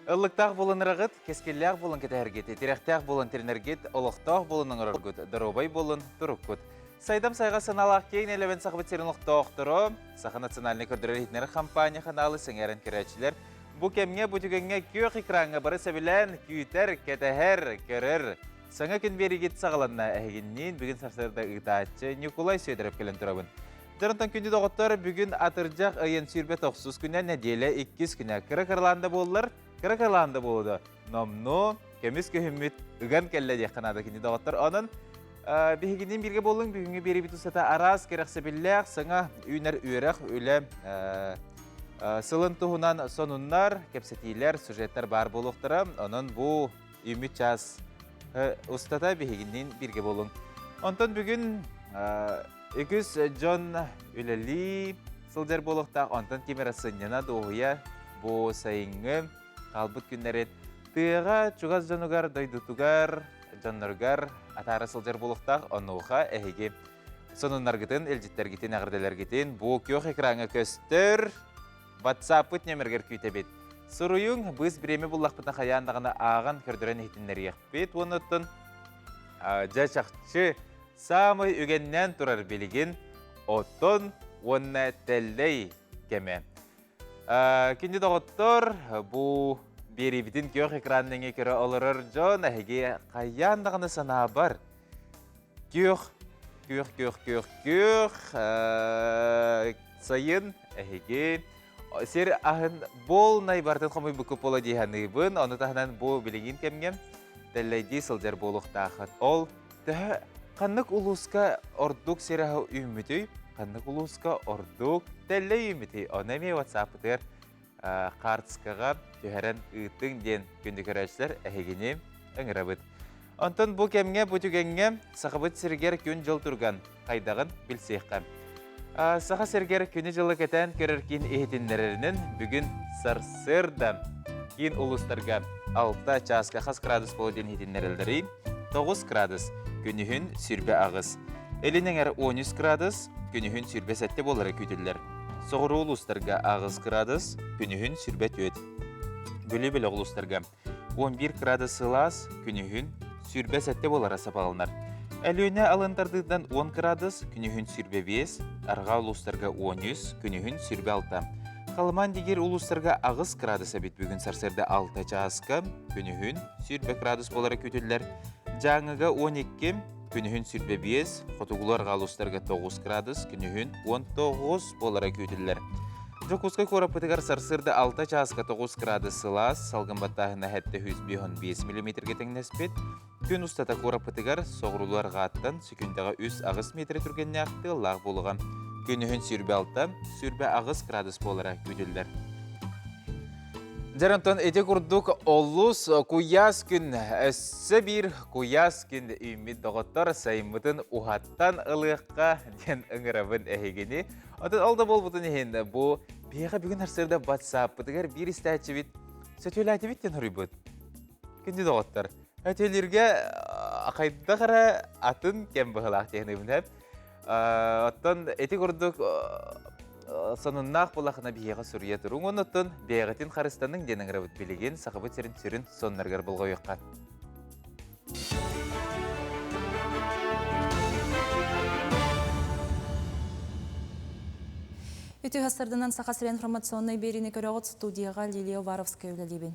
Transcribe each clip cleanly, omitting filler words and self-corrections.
Ыллыктақ болын ырағыт, кескелләқ болын кетәргет, теректәқ болын тернергет, олықтақ болын ыңырыргыт, дырубай болын тұрықкыт. Сайдам сайға сыналақ кейін әлевен сақбыт серін ұқтақтыры, Сақы национальный көрдірер хитнер компания қаналы сіңерін керәчілер. Бұ кемге бұтігенге көк екраңы бары сөбілән, күйтер, кетәхер, көрір. Саңа күн берігет сағыланна әйгеннен бүгін сарсырда ұйтаатчы Николай сөйдіріп келін тұрабын. Жарынтан күнді доғыттар бүгін атыржақ айын сүрбе 9 күнен неделе 2 күнә кірі-кірланды болылар. Кыракаланды болды. Номну, кеміс көміт, үгін кәлі деқанады кені доғыттар. Оның бігінен бірге болың, бүгінгі бері бітусата арас керексе білләқ, сыңа үйнер үйерек, өлі сылын тұғынан сонуннар, кепсетейлер, сюжеттер бар болуқтыры. Оның бұл үміт час ұстата бігінен бірге болың. Онтан бүгін үкіз Джон өлелі сылдер болуқтақ, онтан кемері сыннена доғыя бұл сайыңы қалбыт күннерет тыға чугаз жанугар дойдутугар жаннаргар атары сылжар болуқтақ онуға әйге сонуннар гытын, әлжеттер гетін, ағырделер гетін бұл көк экраңы көстір WhatsApp-ыт немергер күйтебет. Сұруйың біз біреме бұллақпытын қаяндағына аған көрдірен етінлер еқпет. Оныттын жачақчы самый үгеннен тұрар білген отын онна тәлдей кеме. Күнді доғыттыр, бұл беребетін көк экранның екірі олырыр жон, әйге қаяндағыны сана бар. Көк сайын, әйге сер ағын бол най бартын қомай бүкіп бола дейханы бұн, оны тағынан бұл білеген кемген, тәлләйді сылжар болуқтақыт. Ол, қанық ұлысқа ордық сері үміті, қанық ұлысқа ордық тәлі үміті. Оны ме WhatsApp-тыр қартысқаға түйәрін ұйттың ден күнді көрәшілер әйгене ұңырабыд. Онтын бұл кәмге бұтігенге сақыбыт сергер күн жыл тұрған қайдағын білсейққа. Сақа сергер күні жылы кәтән көріркен ехетінлерінің бүгін сарсырда кейін ұлыстарға 6 часқа қас градус болуден ехетінлерілдері 9 градус күнігін сүрбе ағыз. Әлінің әр 13 градус күнігін сүрбе сәтте болары күйтілдер. Соғыры ұлыстарға ағыз градус күнігін сүрбе төт. Бөлі-бөлі ұлыстарға 11 градус сылас күнігін сүрбе сәтте болары сапалынар. Әліөне алындардыдан 10 градус күнігін сүрбе 5, арға ұлыстарға 13 күнігін сүрбе 6. Қалыман дегер ұлыстарға ағыз градус әбет бүгін сарсырда 6 жасқа күнігін сүрбе градус болары күйтілдер. Жаңыға 12 күнігін сүрбе 5, қотығыларға ұлыстарға 9 градус күнігін 19 болары күйтілдер. Жокусқа қорапытығар сарсырда 6 жасқа 9 градус сылас, салғымбаттағына әтті 105 мм теңнеспет. Күн ұстата қорапытығар соғыруларға аттан сүкіндіға 3 ағыз метр түргенне ақты лақ болыған. Күнігін сүрбе 6, сүрбе ағыз градус болары күйтілдер. Жарантон эти курдук олус куяс күн өссі бір куяс күн үміт доғыттар сайымытын ухаттан ылыққа ден ұңырабын әйгені. Отын алда бол бұтын ехенді бұл бейға бүгін арсырда WhatsApp бұтығар бір істәтші бит сөтөлі әті біттенұрый бұд. Күнді доғыттар. Өтелерге қайда қара атын кәм бұғылақ тегіні бұнап. Оттан эти курдук сонуннақ болақына бейеға сүрия тұрың, оныттын бейғатын қарыстаның денің рабыт білеген сақыбыт серін түрін соннарғар болға өйққан. Үті ғастырдынан сақасыр информационный беріне көріғыт студияға Лилия Варовская өлелебен.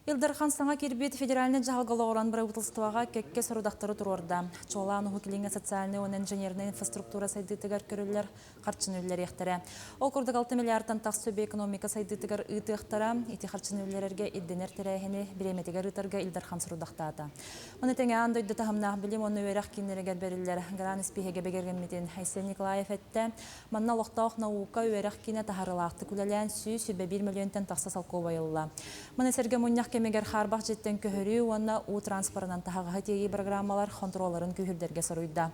Илдархан саңа кербет федеральный жағалғалы оран бір ұтылыстываға кекке сұрудақтары тұрорда. Чола анығы социальный он инженерный инфраструктура сайдытығар көрілер қарчын өлілер ектері. Ол күрдік 6 миллиардтан тақ сөбе экономика сайдытығар ұйты ектері, еті қарчын өлілерге едденер тәрәйіні біреметігер ұйтарға Илдархан сұрудақтады. Оны тәңе андойды тағымнақ білім, оны өйрақ кенерегер берілер. Гран іспейхеге бегерген метін Хайсен Николаев әтті. Манна лоқтауқ науқа өйрақ кене тағарылақты күләлән сөбе 1 миллионтен тақса салқо байылла. Мұны сәрге мұннақ кемегер харбақ жеттен көхірі, онна у транспорынан тағағы тегі программалар контролларын көхірдерге сұрыйда.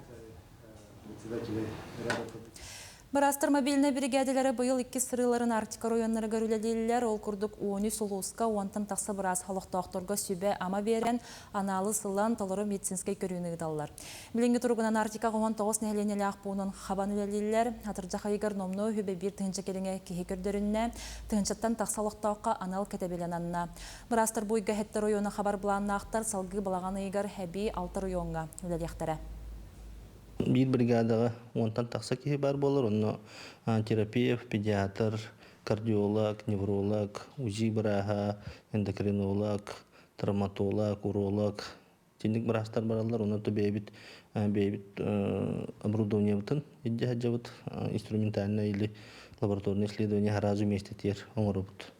Барастар мобильный бригадалары быйыл 2 сырыларын Арктика районнары көрүлелилер, ол курдук 13 улуска, онтан тақсы біраз халықтақтырға сүбе ама берен, аналы сылан толыры медицинскай көрүүнү даллар. Билинги тургунан Арктика 19 нәхленелі ақпуынын хабан үлелилер, атыржа хайгар номно хүбе бір тыгынча келеңе кихи көрдөрүнне, тыгынчаттан тақсы халықтаққа анал кетебелен анна. Барастар буйга хетті районы хабар бұланна ақтар салғы балаған ыйгар хэби 6 районга үлелектері. Bir brigaдаға онтан тақса кеге бар болыр. Оны терапевт, педиатр, кардиолог, невролог, УЗИ бараға, эндокринолог, травматолог, уролог. Тендік барастар баралар. Оны то бейбіт оборудование бұтын. Едде хаджабыт инструментально или лабораторное исследование харазу местетер оңыры бұт.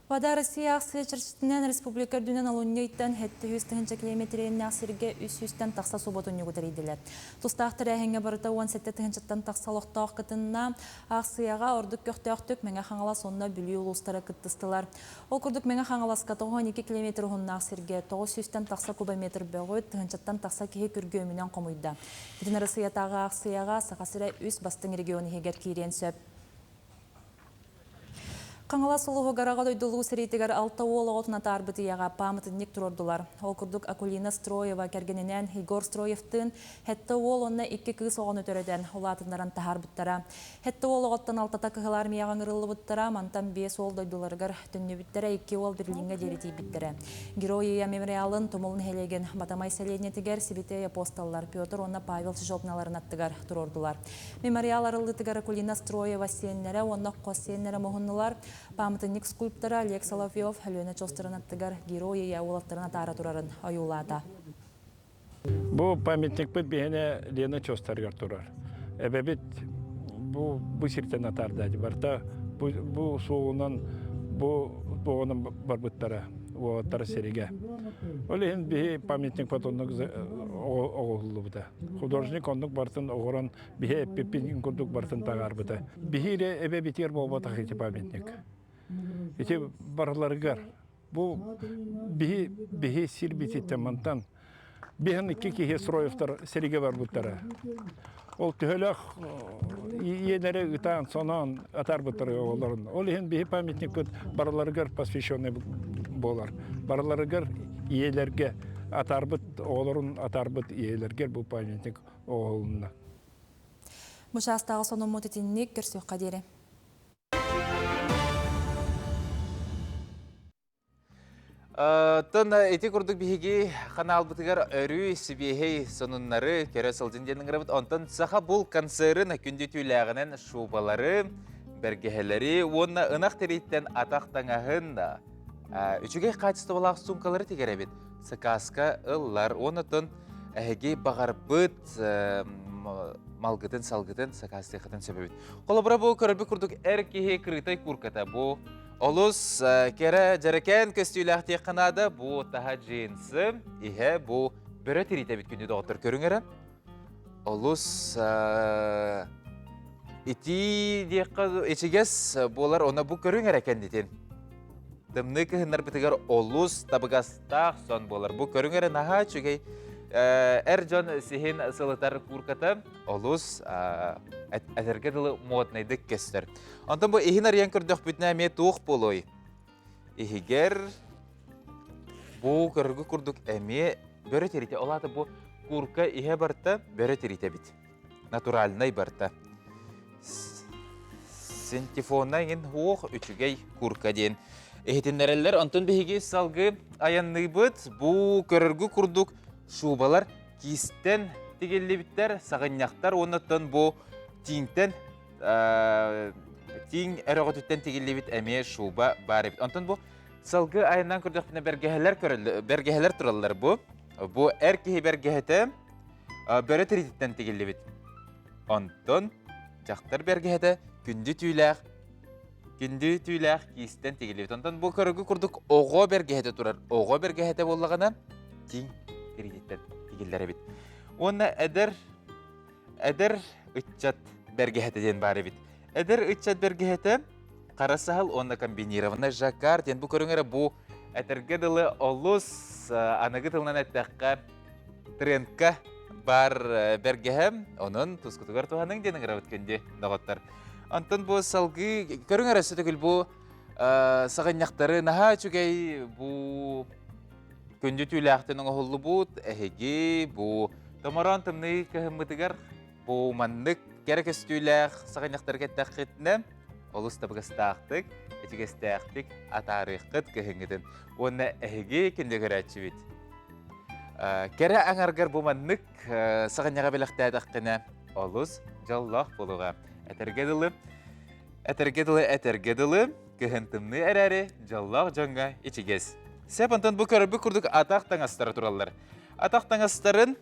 Вада Россия ақсы чырчытынан республика дүнен алуыннейттен хетті 100 километрен нәсірге 300-тен тақса соботын югударейділер. Тустақтыр әхенге барыта 17-тен тақса лоқтақ қытынна ақсыяға ордық көқтөқтік мәңе қаңала сонына бүлі ұлыстары кыттыстылар. Ол күрдік мәңе қаңаласқа 12 километр ғынна ақсырге 900-тен тақса кубометр бөғыт 100-тен тақса кеге күргі өмінен қомойда. Бітін Россиятаға ақсыяға сақасыра үс бастың регионы хегер кейрен сөп. Қаңала сұлығы ғараға дойдылығы сірейтігер 6 ол оғытына тарбытыяға памытыннек тұрордылар. Ол күрдік Акулина Строева кәргенінен Егор Строевтың хетті ол онына 2 кыз оғын өтереден олатынларын тахар бұттара. Хетті ол оғыттан алтата кығылар мияған ұрылы бұттара, мантан 5 ол дойдыларғыр түнні бүттара 2 ол бірліңге дерети біттірі. Героия мемориалын тұмылын хелеген Батамай сәлейнетігер Сибитея посталлар Петр онна Павел Шжопналарын аттығар тұрордылар. Мемориал арылытығар Акулина Строева сеннері, онна қос сеннері мұғынылар. Памытынник скульптора Олег Соловьев Алена Чостырынаттыгар героя яулаттарына тара турарын аюлада. Бұл памятник бұд бейіне Лена Чостыргар турар. Әбәбет бұл сиртен атардады барда. Бұл соғынан бұғының барбыттары, оғаттары сереге. Ол ең бейі памятник патонлық оғылы бұда. Художник онлық бартын оғыран бейі әппеппен күрдік бартын тағар бұда. Бейі әбәбетер бол батақ еті памятник. Эти барларгар, бу бихи сирбитеттен мантан, бихен кеке Строевтар сереге бар буттара. Ол түхөлөк иенере үтан сонан атар буттары оларын. Ол ен бихи памятник бут барларгар посвященный болар. Барларгар иелерге атарбыт оларын атарбыт иелерге бу памятник оғылына. Мұшастағы соның мұтетіннік көрсек қадері. Тон эти курдук биһиги канал бытыгар өрү сибиһей сонуннары көрө сылдынденин рабыт онтон саха бул концерн күндү түйләгенен шубалары бергеһелери онна ынак териттен атактаңаһын үчүгей качество балак сумкалары тигеребит сакаска ыллар онотон эһиги багарбыт малгытын салгытын сакастыхытын себебит колобра бу көрбү курдук эркиһи крытай курката бу Олус кері жарекен көстүйләхте қанады бұ таға джинсы, ихе бұ бірі терейті біткенді доғыттыр көріңері. Олус ичігес болар оны бұ көріңер әкен детен. Дымны кіхінлер бітігер олус табығастақ сон болар. Бұ көріңері наға чүгей әр жон сихин сылытар куркаты олус әтірге дылы моднайдық кестер. Онтан бұл ихин ариян көрдіқ бүтіне әме туық болой. Ихигер бұл көргі күрдік әме бөрі терейте. Олады бұл курка ихе барта бөрі терейте бит. Натуральнай барта. Сентифонна ең хуық үчігей курка ден. Ихетінлерелер онтан бігеге салғы аянны бұд бұл көргі күрдік шубалар кистен тегелі біттер, сағыняқтар, онытын бұл тиңтен, тиң әріғытыттен тегелі біт әме шуба бары біт. Онтын бұл салғы айынан көрдіқпіне бергехелер тұралылар бұл. Бұл әркеге бергехеті бөрі тіреттен тегелі біт. Онтын жақтар бергехеті күнді түйләқ кистен тегелі біт. Онтын бұл көрігі күрдік оғы бергехеті тұрар. Оғы бергехеті болағына тиң тіреттен тегелері біт. Оны әдір үтчат бергехеті ден бары бит. Әдір үтчат бергехеті қарасағыл оны комбинированный жакар ден бұл көріңері бұл әтірге дылы олыс анығы тылынан әттәққа трендка бар бергеһем, onun тускутугар туһаның денең рәветкенде дагаттар. Антон бу салгы көрүң арасы түгел бу саганьяктары наһа чүгәй бу күндү түләхтен оңоллу бут, эһеги бу томаран тымны кәһәммитигәр бу маннык кәрәкәс түләх саганьяктарга тәхитне олус табыгастактык, этигестактык атарыхкыт кәһәңгеден. Онна эһеги кинде гәрәчи бит. Кәрә аңаргар бу маннык саганьяга беләхтәдәккенә олус жаллах булуга. Этергедилы кәһәнтымны әрәре жаллах жанга ичигес. Сәпантан бу көрбү курдук атак таңастары тураллар. Атак таңастарын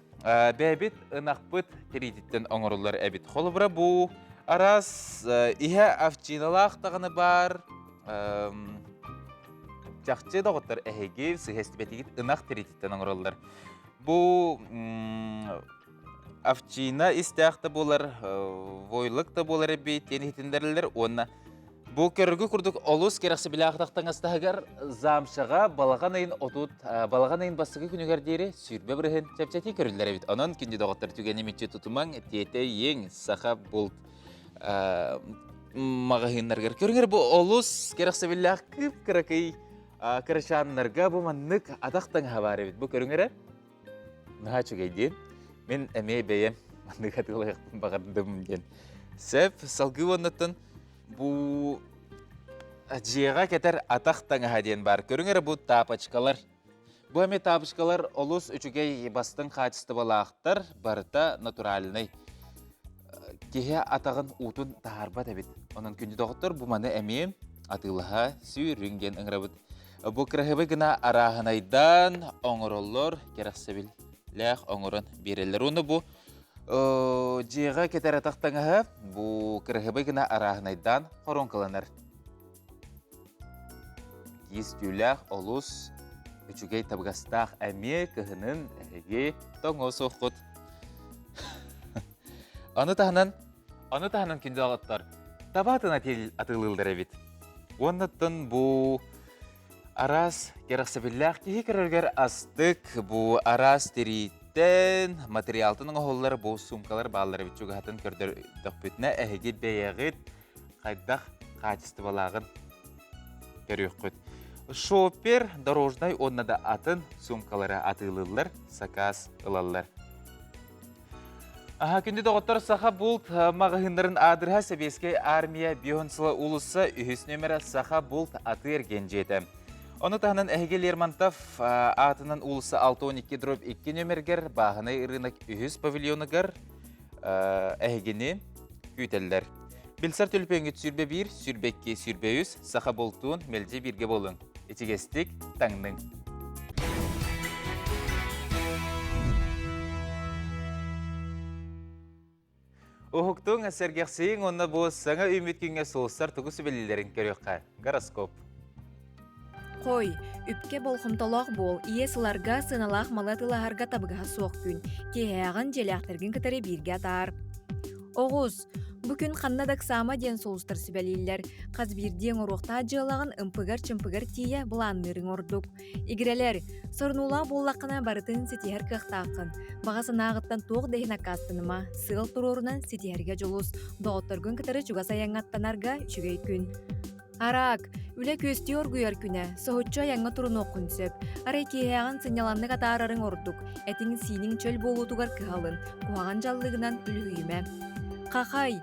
бәбит ынакпыт кредиттен оңорулар әбит. Холыбра бу арас иһә авчиналах тагыны бар. Жакчы дагыттар эһеге сыһестибетигит ынак кредиттен оңорулар. Бу авчина истәхтә булар, войлыкта булар әбит, тенитендерлер онна. Бу көргү курдук олус керәксе билахтактаңастагар замшага балаганайын отут, балаганайын басыгы күнүгәр дире сүрбе бирһен чәпчәти көрүлләр бит. Анан кинди дагыттар түгәне миче тутумаң тете ең саха булт магазиннарга көргөр бу олус керәксе билах кып кыракый кырышаннарга бу маннык атактан хабары бит. Бу көрүңөр наһа чүгәйден мен әме бәем маннык атылык багырдым ден. Сәп салгы оннан бу жига кетер атактан хаден бар. Көрүңөр бу тапочкалар. Бу эме тапочкалар олус үчүгей бастын качысты балактар барыта натуральный. Кеһе атагын утун таарба дебит. Онун күндү доктор бу маны эме атылыга сүйрүнген ыңрабыт. Бу кырыгы гына араханайдан оңороллор керексебил лах оңорон берелер. Уну бу жига кетер атактаңа бу кырыгы гына араханайдан хоронкаланар. Кис түләх олус үчүгей табгастах эме кыһынын эге тоңо сохот. Аны таһанан кинде агаттар. Табатына тел атылылдыр бит. Оннан бу арас керексебиллах кихикерергер астык бу арас теритен материалтын оголлар бу сумкалар баллар бит чугатын көрдөр төхбүтнә эһеге бәягыт кайдах качысты балагын көрөккөт. Шопер дорожный оннада атын сумкалары атылылар, сакас ылаллар. Күнді доғыттар саха булт мағығындарын адырға сәбеске армия бионсылы улысы үхіс нөмірі саха булт аты ерген жеті. Оны тағынан әйге Лермонтов атынан улысы 612-2 нөміргер бағыны рынок үхіс павильоныгар әйгені күйтелдер. Білсар төлпеңгіт сүрбе 1, сүрбекке сүрбе 3, саха болтуын мелже бірге болың. Ечігестік таңның. Ухуктуң әсергексейін онна бұл саңа үміткінге соғыстар тұғысы белілерін көріққа. Гороскоп. Қой, үпке болхымтолақ бол, ие сыларға сыналақ малатылағарға табыға соқ күн, кейағын желяқтыргін кітары бірге атар. Оғыз, бүкін қаннадақ сама ден соғыстар сүбәлейлер, қаз бірден ұрықта жылағын ұмпығар-чымпығар тие бұланнырың ордық. Игрелер, сұрнула боллақына барытын сетихер қықтақын. Бағасын ағыттан тоқ дәйін ақастыныма, сығыл тұрорынан сетихерге жолыз, доғыттыргын кітары жүға саяңаттанарға үшігей күн. Арак, үлі көсті оргүйер күні, соғытча яңа тұрын оқын сөп. Арай кейағын сыняланны қатарарын ордық, әтің синің чөл болутуғар кығалын, қуаған жаллығынан үлігейме. Қақай,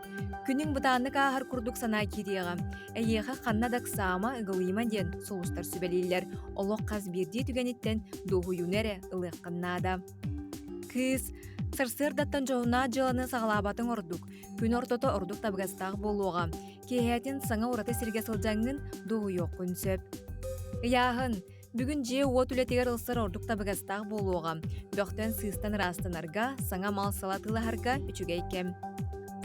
күнің бұтаны қағар күрдік сана кереға. Әйеға қаннадақ сама ұғылыйма ден соғыстар сүбәлейлер. Олық қаз берде түгенеттен доғуюнәрі ұлыққыннада. Кыз, сырсырдаттан жоғына жыланы сағалабатын ордық. Күн ортоты ордық табғастағы болуға. Кейхәтін саңа ораты сірге сылжаңын доғуй оқын сөп. Яғын, бүгін же от үлетегер ұлсыр ордық табғастағы болуға. Бөқтен сыстан растанарға, саңа мал салатылығарға үчігей кем.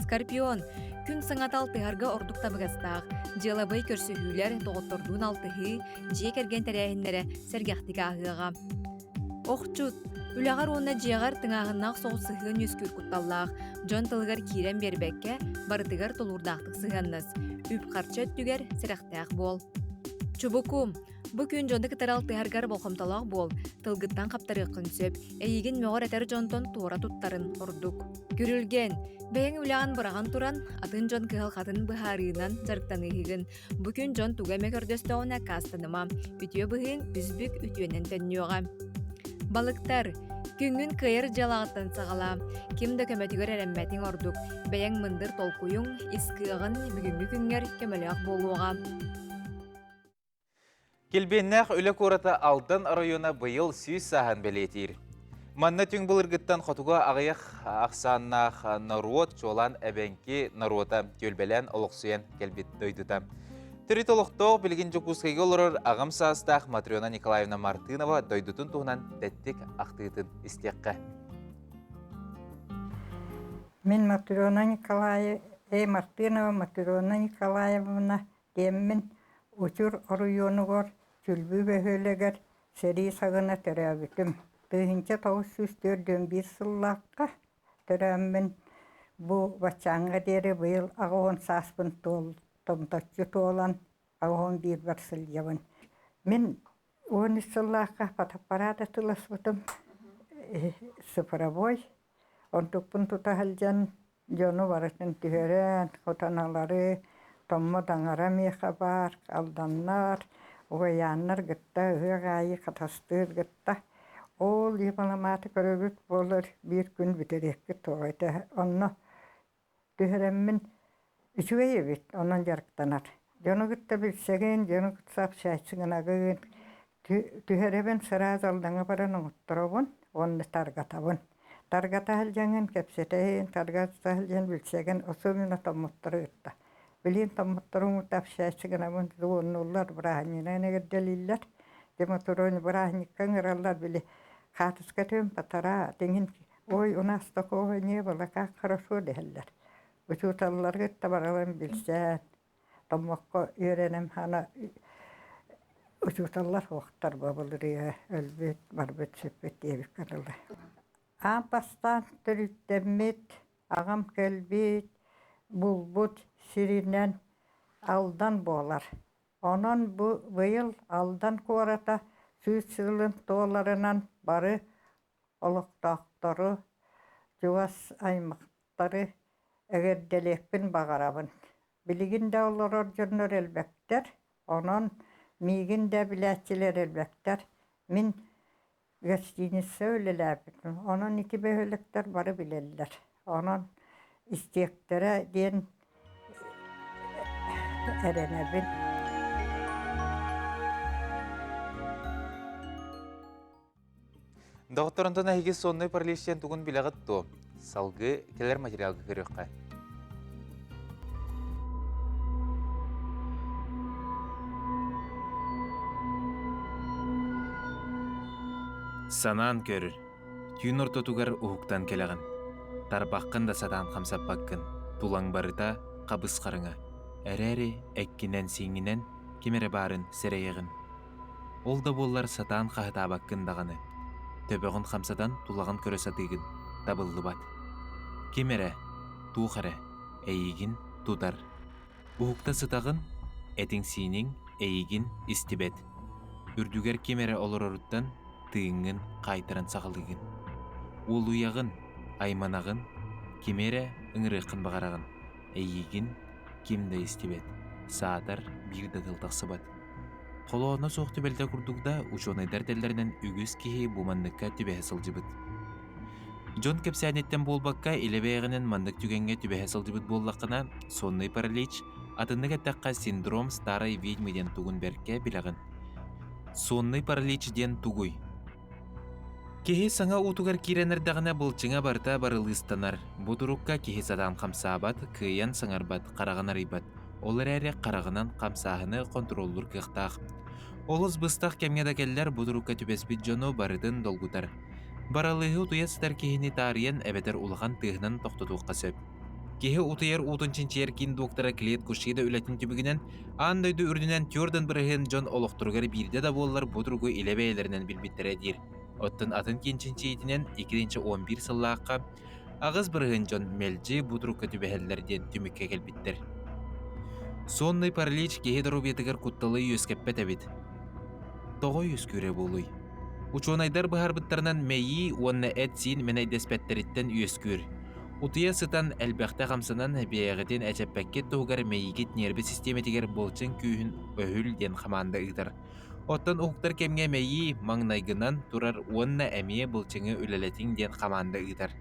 Скорпион, күн саңатал тыһарға ордук табыгастаах, жылабай көрсөһүүлер тоғыттордуун алтыһы, же керген тәрәһиннәре сәргәхтиге аһыга. Охчут, үләгәр онна жиягар тыңағыннақ соғысыһын өскүр кутталлаах, жон тылгар кирен бербекке, барытыгар толурдақтық сыганнас, үп қарчат түгер сірәқтәқ бол. Чубукум, Бу күн жонды кытарал тыһаргар болхомтолоох буол, тылгыттан каптарыаккын сөп, эйигин мөҕөр этер жонтон туора туттарын ордук. Күрүлген, бэйэң үлэҕин быраган туран, атын жон кыһал хатын быһаарыынан зарыктаныыһыгын, бу күн жон тугаме көрдөстөҕүнэ каастаныма, үтүө быһыын үзбүк үтүөнэн төннүөҕа. Балыктар, күңүн кыйыр жалаҕыттан саҕала, ким да көмөтүгөр эрэммэтиң ордук, бэйэң мындыр толкуюң, искыагын бүгүнгү күңгер көмөлөөх болуоҕа. Келбеннәқ үлі көріті Алдан района бұйыл сүйіз сахан бәлетер. Манна түң бұлыргыттан қотуға ағаяқ ақсаннақ наруот жолан әбәнке наруота көлбәлән олықсуен келбет дөйдіта. Түрет олықтау білген жүкусқайғы олырыр ағым састақ Матриона Николаевна Мартынова дөйдітін туғынан тәттік ақтығытын істеққа. Мен Матриона Николаевна деммін учур оруйонугор чүлбү бөһөлөгөр сери сагына төрөбүтүм. Тыһынча 941 сыллакка төрөммүн бу бачаңга дери быйыл агон саспын томточчу толан агон бир бар сыльябын. Мен 10 сыллакка патапарада тыласбытым сыпырабой. Онтукпун тутахалжан жону барытын түһөрөн хотаналары Tommo dangara meha бар, aldanlar, oyanlar gıtta, hıgayı katastır gıtta. Ol yıpalamatı körübüt bolur, bir gün biterek gıtta oydu. Onu tühüremmin üçüge bit, onun yarıktanar. Jonu gıtta bilsegen, jonu gıtsap şaçsıgın ağın. Tühüremin sıraz aldana baran uğutturabun, onu targatabun. Targata haljanın kepseteyin, targata haljan bilsegen, osumina tommutturу gıtta. Bilin tamutturun tapşaçıgınamın zuğunullar bırahanina negeddeliller. Demoturun bırahanikkan ırallar bili. Katıskatın patara dengin oy unas toko ne balaka хорошо derler. Uçutallar gitti baralan bilsen. Tammakko öğrenim hana uçutallar hoqtar babaları elbet barbet sepet diye karılı. Ampastan türüttemmet ağam kelbet bulbut Sirinen aldan boğalar. Onun bu yıl aldan kuarata süsülün doğalarından barı oluqtaqları, cuvas aymaqları egerdelekpin bağarabın. Biligin de olur orjunlar elbekter, onun migin de biletçiler elbekter. Min göçtiğini söylelerdim. Onun iki behölükler barı bilirler. Onun isteklere diyen erenebin. Доғыттарынтын әйге сонной паралишен түгін білағыт то. Салғы келер материалғы көріққа. Санан көрір. Түйін орто тугар ұхуқтан келағын. Тарбаққын да сатан қамсап баққын. Тулаң барыта қабыс қарыңа. Әрәрі әккінен сеңінен кемері барын сәрейеғін. Ол да боллар сатан қағыта баққын дағаны. Төбеғын қамсадан тулағын көрі сатығын. Табылды бат. Кемері, туғары, әйігін тудар. Ұхықта сытағын, әтің сенің әйігін істібет. Үрдігер кемері олар ұрыттан тыыңын қайтырын сақылығын. Ол ұяғын, айманағын, кемері үңіріқын бағарағын. Әйігін кемді істібет. Саатар бір дағылтақсы бат. Қолуына соқты бәлді күрдігда ұшонайдар дәлдерінен үгіз кейі бұмандыққа түбәе сылжыбыт. Джон кепсәнеттен болбаққа елебәйғінен мандық түгенге түбәе сылжыбыт боллақына сонный паралич атынық әттаққа синдром старай ведьмеден туғын бәркке білағын. Сонный паралич ден туғуй. Кехе саңа утугар киренердағына бұлчыңа барта барылыстанар. Бұдырыққа кехе садан қамсабат, кыян саңарбат, қарағанар ибат. Олар әрі қарағынан қамсағыны контроллур кықтақ. Олыз бұстақ кемгеда келлер бұдырыққа түбеспет жону барыдын долгутар. Баралығы ұтуястар кехені тариян әбетер ұлған тығынан тоқтатуққа сөп. Кехе ұтыяр ұтынчынчер кин доктора клиет күшейді үләтін түбігінен, андайды үрдінен түрден бірігін жон олықтырғар бірде да болылар бұдырғы елебәйлерінен білбеттері дир. Оттын атын кенчинче етінен 2-11 сыллаққа ағыз бірігін жон мәлжі бұдырғы түбәхелерден түмікке келбеттер. Сонный паралич кеhe дарубетігер кутталы үйескеппет әбет. тоғой үскүре болуй. Учонайдар быһарбыттарынан мэйи уонна эт син менайдеспеттериттен үескүр. Утуя сытан әлбәхтә хамсынан бәйәгетен әчәппәккет тугар мэйигит нервы системетигер болчын күйін өһүл ден хаманда ыдыр. Оттан уктар кемге мэйи маңнайгынан турар уонна әмие болчыңы үлелетин ден хаманда ыдыр.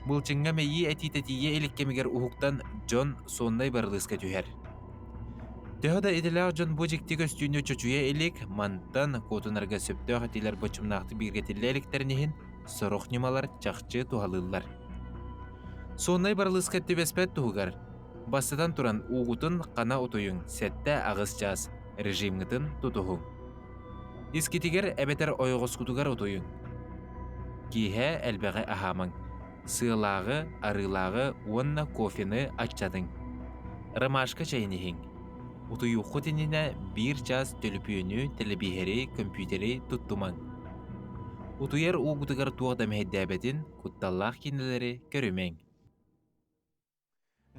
Болчыңга мэйи әтитетие элеккемигер ухуктан Джон соннай барлыска түһәр. Төһөдө эделәр Джон бужикти көстүүнү чөчүе элек мантан котунарга сөптөөх атилер бочумнаакты биргетилле электеринихин сорох нюмалар чахчы тухалылар. Соннай барлыска төбеспет тугар. Бастадан туран угутун кана утуюң, сәттә агыс час, режимгытын тутуһуң. Искитигер эбетер ойгоскутугар утуюң. Киһә әлбәгә ахамың. Сыылагы, арылагы, уонна кофені аччадың. Ромашка чайнихиң. Утуyu хотинина bir час төлөпүйөнү, телебихери, компьютери туттумаң. Утуяр угутугар туғда мәйдәбетін кутталлах кинелери көрүмең.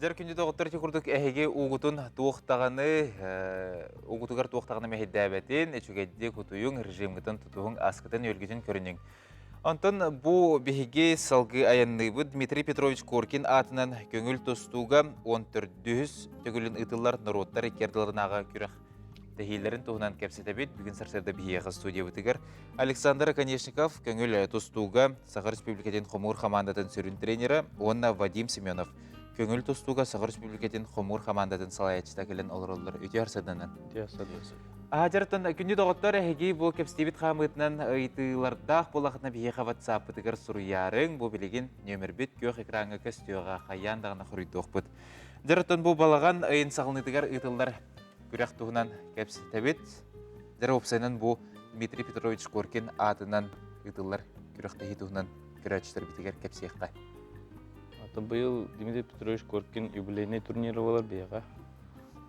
Дер күнді тоғыттар текурдук әхеге угутун туықтағаны, угутугар туықтағаны мәйдәбетін, эчугедде кутуюң, режимгытын тутуғың, аскытын өлгітін көрінең. Антон бу бихиге салгы аянныбы Дмитрий Петрович Коркин атынан көңіл тостуға 14 төгілін ытылар народтар екерділерінаға күрәқ тәхейлерін туғынан кәпсетебет бүгін сарсерді бихияға студия бұтығар. Александр Конечников көңіл тостуға Сахар Республикатын Хомур командатын сүрін тренері, онна Вадим Семенов көңіл тостуға Сахар Республикатын Хомур командатын салаячыта келін олырылыр. Өте арсадынан. Ажартан күнді доғыттар әхеге бұл кепстебет қамытынан ұйтылардақ болақытына бейе қаватсап бұтығыр сұруярың бұл білеген нөмір бет көк экранға көстеуға қаяндағына құрыйдық бұд. Жартан бұл балаған ұйын сағылнытығар ұйтылдар күрек тұғынан кепстебет. Жары опсайынан бұл Дмитрий Петрович Коркин атынан ұйтылдар күрек тәхи тұғынан күрәчістер бітігер кепсеққа. Бұл Дмитрий Петрович Коркин юбилейный турниры болар бейға.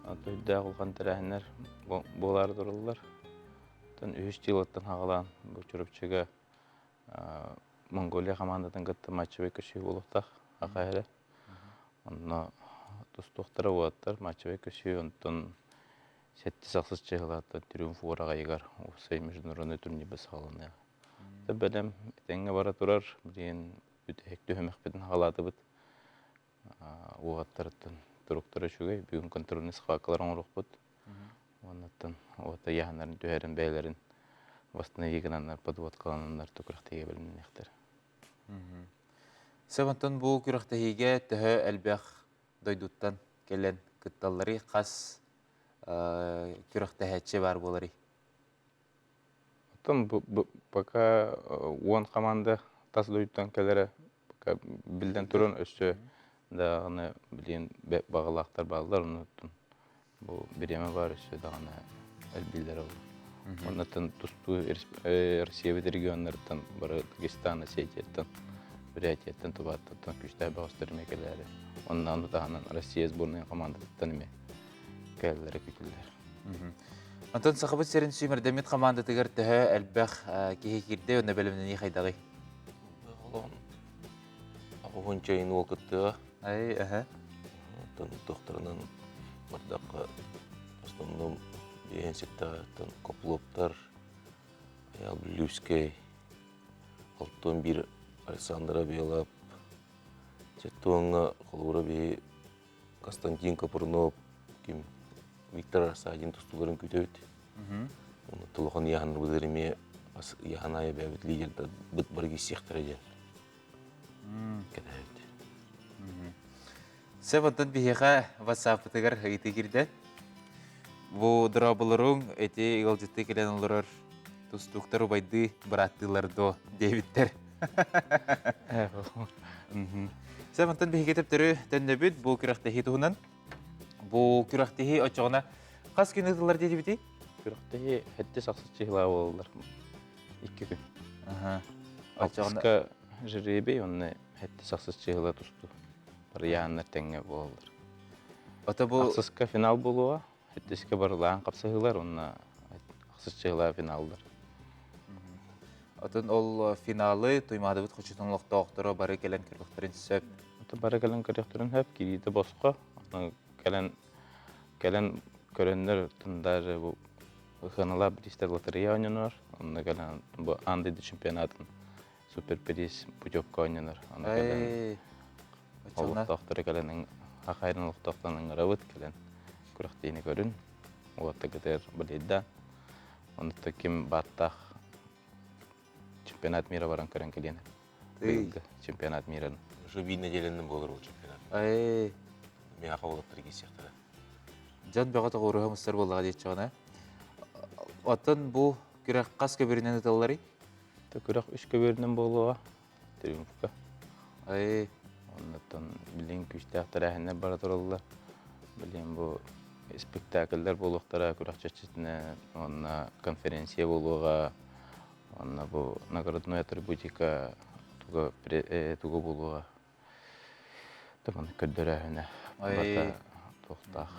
Тойда қылған тәрәхінер болар дұрылар. Үш тилаттан хағалан бұл жүріпчігі Монголия командатын ғытты матчевай көші болуқтақ ақайры. Онына тұстуқтары болаттар матчевай көші онтын сәтті сақсыз чайғыларды триумф ораға егар ұсай международный турнир біз қалыны. Бәлем әтәңе бара тұрар, бірген өтәкті өмәқпетін хағалады бұд. Оғаттарыттын туруктары шугай бүгүн контрольный схваткалар оңрук бут. Оннан ота яһанарын төһәрен бәйләрен вастына егенаннар подводкаланнар тукрактыга белнектер. Сәбантан бу күрәктәһигә төһә әлбәх дойдуттан келен кытталлары кас күрәктәһәче бар булары. Оттан пока он команда тас дойдуттан келере пока билден турын өсө дағаны білген бағалақтар бағалар, ұнытын бұл біреме бар үші дағаны әлбілдер олы. Онытын тұсту Россиябет регионлардан бары Дагестан, Осетияттан, Бурятияттан тұбаттан күшті бағыстыр мекелері. Онынан дағынан Россия сборная командаттан еме кәлілері күтілдер. Антон сақыбыт серін сүймірдемет команда тігір түхі әлбәқ кейекерде өні бөлімінің еқайдағы? Оғын чайын уақыттыға. Ай, Тоқтарынан бардаққа основном бейенсектағаттан Коплоптар, Люскай, Алтон бір Александра Белап, Четтуанға қолуыра бей Константин Капырнов, Виктор Арсадин тұстуларын күтөйді. Оны тұлған яғаныр бұдырыме яғанайы бәбіт лидерді бұд бірге сектір еден. Кәдәйді. Сәбантан бейеға ватсап бұтығар ғайты керді. Бұ дұрабылырың әте иғалжетті келен олырыр тұстуқтар ұбайды біраттыларды дебіттер. Сәбантан бейеге тәптірі тәнді бүт бұл күрақтахи тұғынан. Бұл күрақтахи очығына қас күн ұтылар деді біті? Күрақтахи әтті сақсыз чехла олалар 2 күн. Алтысқа жүребей, оны әтті сақсыз чехла тұсту. Бір яғанлар тәңе болалар. Ақсызқа финал болуға, әттіске барылаған қапсағылар, оны ақсыз чехла финалдар. Атын ол финалы туймады бұд құчытын лоқтауқтыры бары келен кірбіқтерін сөп. Бары келен кірбіқтерін сөп, керейді босқа. Келен көрінлер тұндары ханала бристер лотерея ойнонор. Онна кэлэн бу андыды чемпионатын суперприз путевка ойнонор. Онна кэлэн Ай. Очолна. олуқтақтары кэлэн ахайрын олуқтақтанын ырабыт кэлэн күрақтейни көрүн. Уатта кетер білейді. Онда ким баттах чемпионат мира баран көрін келені. Чемпионат мира. Уже бир неделенен болор ол чемпионат. Ай. Мен акылгаттар кесектер. Жан бөгөт огуру мустар болдага дейт чагана. Атын бу күрәк кас көбөрүнөн өтөлләри. Күрәк үш көбөрүнөн болуға триумфка. Ай. Оннан билин күчтәктер әһенне бара тораллар. Билин бу спектакльләр болуктара күрәк чәчетне, онна конференция болуга, онна бу наградная атрибутика туга болуга. Таман көддөрәһенә. Бата тохтах.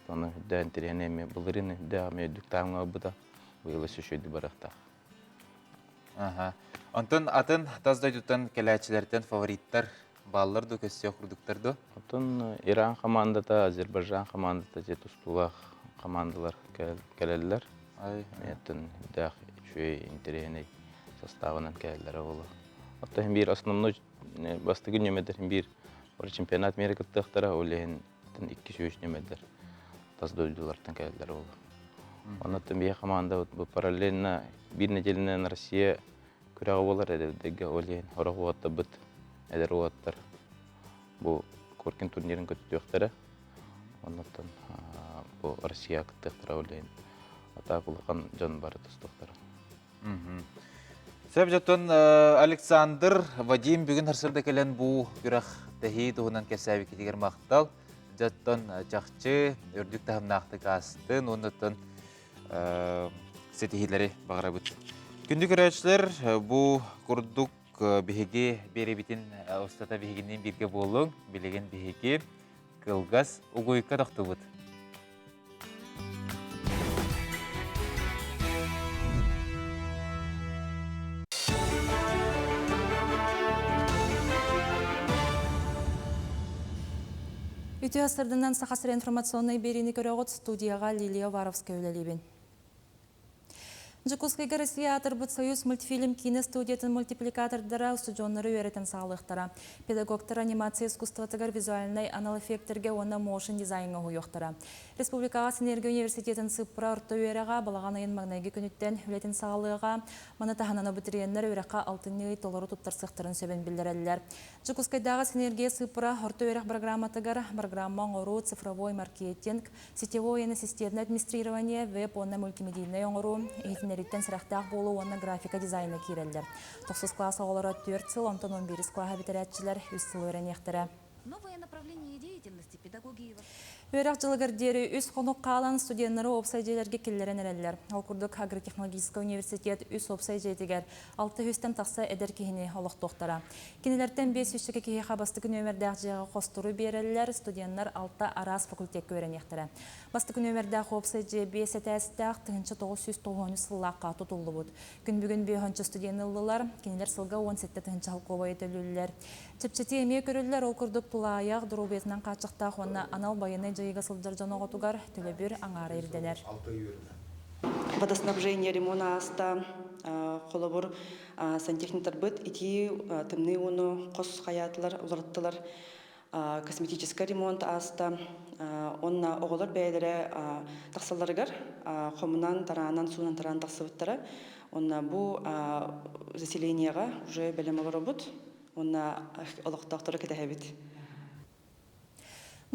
Тоны дан тиренеме булырын да ме дуктаңга буда. Быйылы сөйдү баракта. Ага. Антон атын таздай тутан келәчләрдән фавориттар баллар ду көсө курдуктар ду. Отон Иран командата, Азербайжан командата же тустулах командалар келелләр. Ай. Метен да шуй интерене составынан келелләр болу. Оттан бир основной бастыгы немедер бир чемпионат мира кыттыктара олен 2-3 немедер. Таздойдулардан келелләр болу. Оннан бир команда бу параллельно бир неделенен Россия күрәгә булар әдәге олен хороготта бит әдер уаттар. Бу Коркин турнирин көтүктәре. Оннан бу Россия кыттыктара олен. Ата булган жан бар тустуктар. Сөп жаттан Александр Вадим бүгін харсырда келен бу күрәк тәхи туһунан кәсәби китигер мактал. Жаттан жакчы өрдүк тахымнақты кастын, оннан сетихилери багыра бут. Күндү көрәчләр бу курдук биһиги беребитин устата биһигинен бирге болуң, билеген биһиги кылгас угуйка тактыбыт. Үтү асырдынан сақасыр информационный берини көрөгөт студияға Лилия Варовская өлелебен. Жукускайга Россия Атырбыт Союз мультфильм кино студиятын мультипликатордара студионнары үйретін сағылықтара. Педагогтар анимация искусствотыгар визуальный анал-эффектерге оны моушен дизайнға хуйоқтара. Республикаға Синергия университетін сыппыра орта үйераға балаған айын мағнайғы күніттен үлетін сағылыға маны тахананы бұтыренлер үйраққа алтынны толыры туттар сықтырын сөбен білдірәлілер. Жукускайдағы Синергия сыппыра орта үйрақ программатыгар программа оңыру, цифровой маркетинг, сетевое и системное администрирование, веб, онна мультимедийный оңыру, Риттен сырақтақ болу онна графика дизайны кейрелдер. 9 класс оғылары 4 сыл, онтан 11 класс бітірәтчілер 3 сыл өрен ектірі. Новое направление деятельности педагогии. Өйрақ жылығырдері үс қонық қалан студенттері опсайдейлерге келлерен әрелер. Ол күрдік Агротехнологический университет үс опсайдейтігер 600-тен тақса әдер кейіне олық тоқтара. Кенелерден 500-шікі кейі қабастығы нөмірдәқ жеға қостыру берелер, студенттер 6 арас факультет көрен ектірі. Бастығы нөмірдәқ опсайде 5 әтәстәқ 990 сыллаққа тұтылы бұд. Күн бүгін 5 студенттілілер, кенелер сылға 17 халқова етілілер. Чепчеті емей көрілер ол күрдік тұлаяқ дұрубетінен қачықтақ оны анал байыны жайыға сылдар жаноғытуғар төлебір аңары ерденер. Водоснабжение ремонта аста қолабыр сантехниктар бұд, ити тымны оны қос қаятылар, ұлырттылар, косметический ремонт аста, онна оғылар бәйдері тақсаларығар, қомынан таранан, суынан таран тақсыбыттары, онна бұл заселенияға уже бәлем олар бұд, онна олықтақтары кәдәхәбет.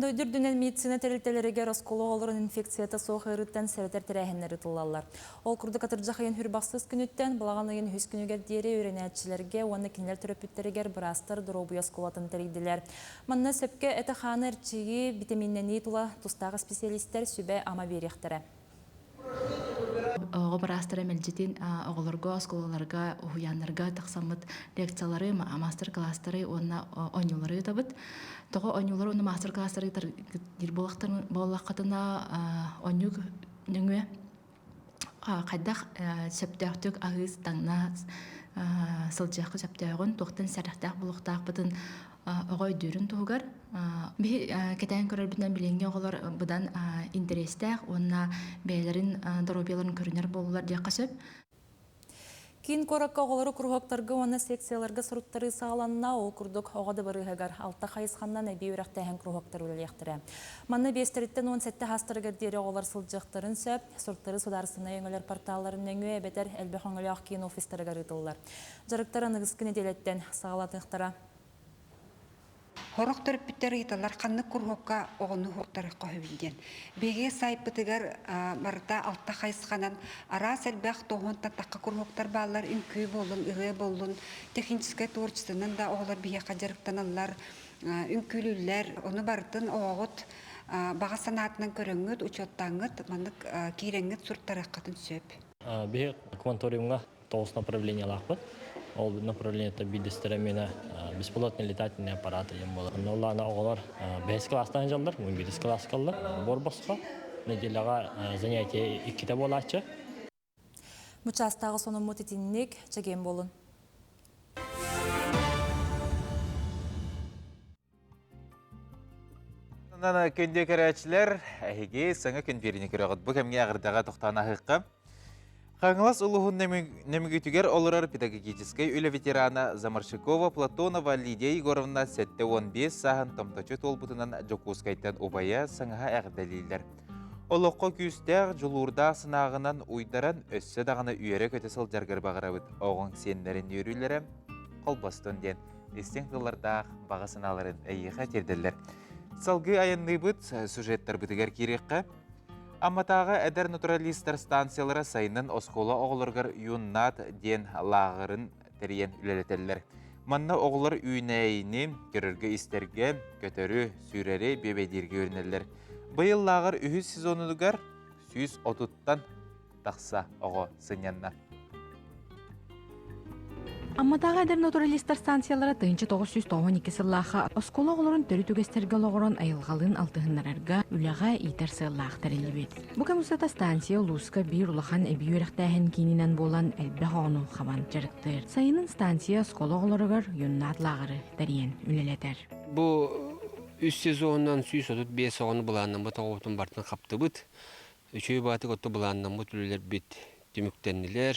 Дойдүрдүнен медицина тәрелтелерге расколу олырын инфекцията соғы ұрыттан сәрітер тәрәхінлері тұлалар. Ол күрді қатыржақайын хүрбақсыз күніттен, балағанайын хүз күнігер дері өренәтшілерге, оны кенелер терапевттерігер бірастыр дұробу ясколатын тәрейділер. Манна сөпке әті қаны әрчігі витаминнені тұла тұстағы специалистер сүбе ама беректері. Оғы бірастыры мәлжетін оғыларға, осколаларға, ұхуянларға тақсамыт лекциялары, мастер-кластары, онына ойнулары табыт. Тоғы ойнулары, оны мастер-кластары болаққатына ойнуг нүңе қайдақ сөптәқтік ағыз таңна сылжақы жаптағын тоқтын сәріқтақ бұлықтақ бұдын оғай дөрін туғар. Бі кетайын көрер бүтінен біленге оғылар бұдан интерестәқ, онына бәйлерін, дұрубелерін көрінер болулар дек қасып. Кин коракка оғылары күрғақтарға оны секцияларға сұруттары сағаланына ол күрдік оғады барығығар алта қайысқаннан әбей өрәқтәйін күрғақтар өлелектірі. Манны бестеріттен 17 хастырығыр дері оғылар сылжықтарын сөп, сұруттары сударысына өңілер порталарын өңі әбетер әлбі қоңылақ кейін офистарға рытылылар. Жарықтар анығызқын еделеттен сағалатықтара. Хорохтор биттер италар канны кургокка огону хоктар кохбилден. Беге сайпытыгар марта алта хайсханан ара селбах тогонта такка кургоктар баллар инкүй болун, ыры болун, технический творчествонан да оглар бие кадырыктаналар, үнкүлүллер, оны бартын огот бага санатынан көрөңөт, учоттаңыт, мандык киреңгет сурттараккатын сөп. Беге кванториумга 9 направления лахпыт. Ол направление это бидестерамина бесплатные летательные аппараты ем было. Но лана оголар бес класстан жалдар, мы бидес класс калды. Борбасқа неделяга занятие 2 болачы. Мучастағы соның мутитинник чеген болын. Нана көнде көрәчілер, әйге саңа көн беріне көрәғыд. Бұл кәмге ағырдаға тоқтана хыққа. Қаңылас ұлығын нәмігітігер олырар педагогической үлі ветерана Замаршикова Платонова Лидия Егоровна 7-15 сағын томтачы толбутынан жокускайттан обая саңаға әғдәлейлер. Олыққа күйістәғ жылурда сынағынан уйдаран өссі дағаны үйері көтесіл жарғыр бағырабыд. Оғын сенлерін үйрілері қолбастын ден. Естен қылардақ бағасыналарын әйіға терділер. Салғы аянны бұд сюжеттар бұдығар керекқа. Аматаға әдір натуралистер станциялары сайынын оскола оғылырғыр юннат ден лағырын тәрген үлелетелер. Манна оғылыр үйнәйіні көріргі істерге, көтөрі, сүйрері, бебедерге өрінелер. Бұйыл лағыр үйіз сезонудығар 130-тан тақса оғы сынянна. Амматаға әдір натуралистер станциялары 1992 сыллаға оскола оғылырын төрі түгестерге лоғырын айылғалын алтығынларарға үліға итер сыллақ тәрелебет. Бұқа мұсата станция ұлысқа бір ұлақан әбей өріқтәйін кейінінен болан әлбі ғауыну қабан жарықтыр. Сайының станция оскола оғылырығыр юннат лағыры тәрен үлелетер. Бұл үз сезонынан 135 оғыны бұланнан бұт оғытын бартын қапты бұт. Үшөй баты көтті бұланнан бұт үлелер бет деміктенілер.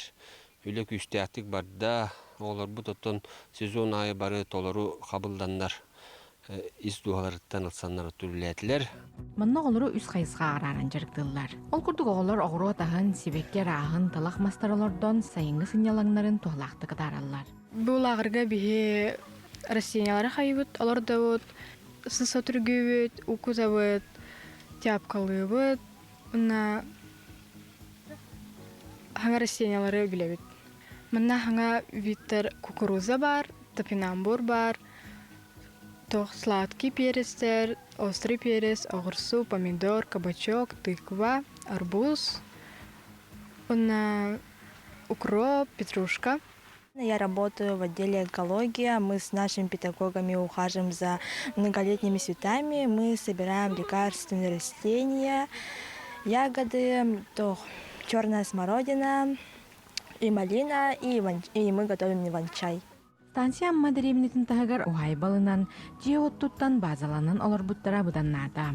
Үлі күстәқтік барда олар бұт оттын сезон айы бары толыру қабылдандар. Из дуғаларыттан ылсанлары түрләтілер. Манна оғылыры үз қайысқа араран жарықтылар. Ол күрдік оғылар оғыру атағын, себеккер ағын, талақ мастаралардан сайынғы сынялаңларын туғалақты қыдаралар. Бұл ағырға біге растениялары қайыбыт, олар да бұд, сыса түргі бұд, ұқыза бұд, тяпқалы бұд, ұнна хаңа растениялары біле бұд. Мына хаңа виттер кукуруза бар, топинамбур бар, тоқ сладкий перестер, острый перец, огурцу, помидор, кабачок, тыква, арбуз, укроп, петрушка. Я работаю в отделе экология. Мы с нашими педагогами ухаживаем за многолетними цветами. Мы собираем лекарственные растения, ягоды, черная смородина, и малина, и мы готовим иван-чай. Станция амма деревнетін тағығар уғай балынан, жие оттуттан базаланын олар бұттара бұданнада.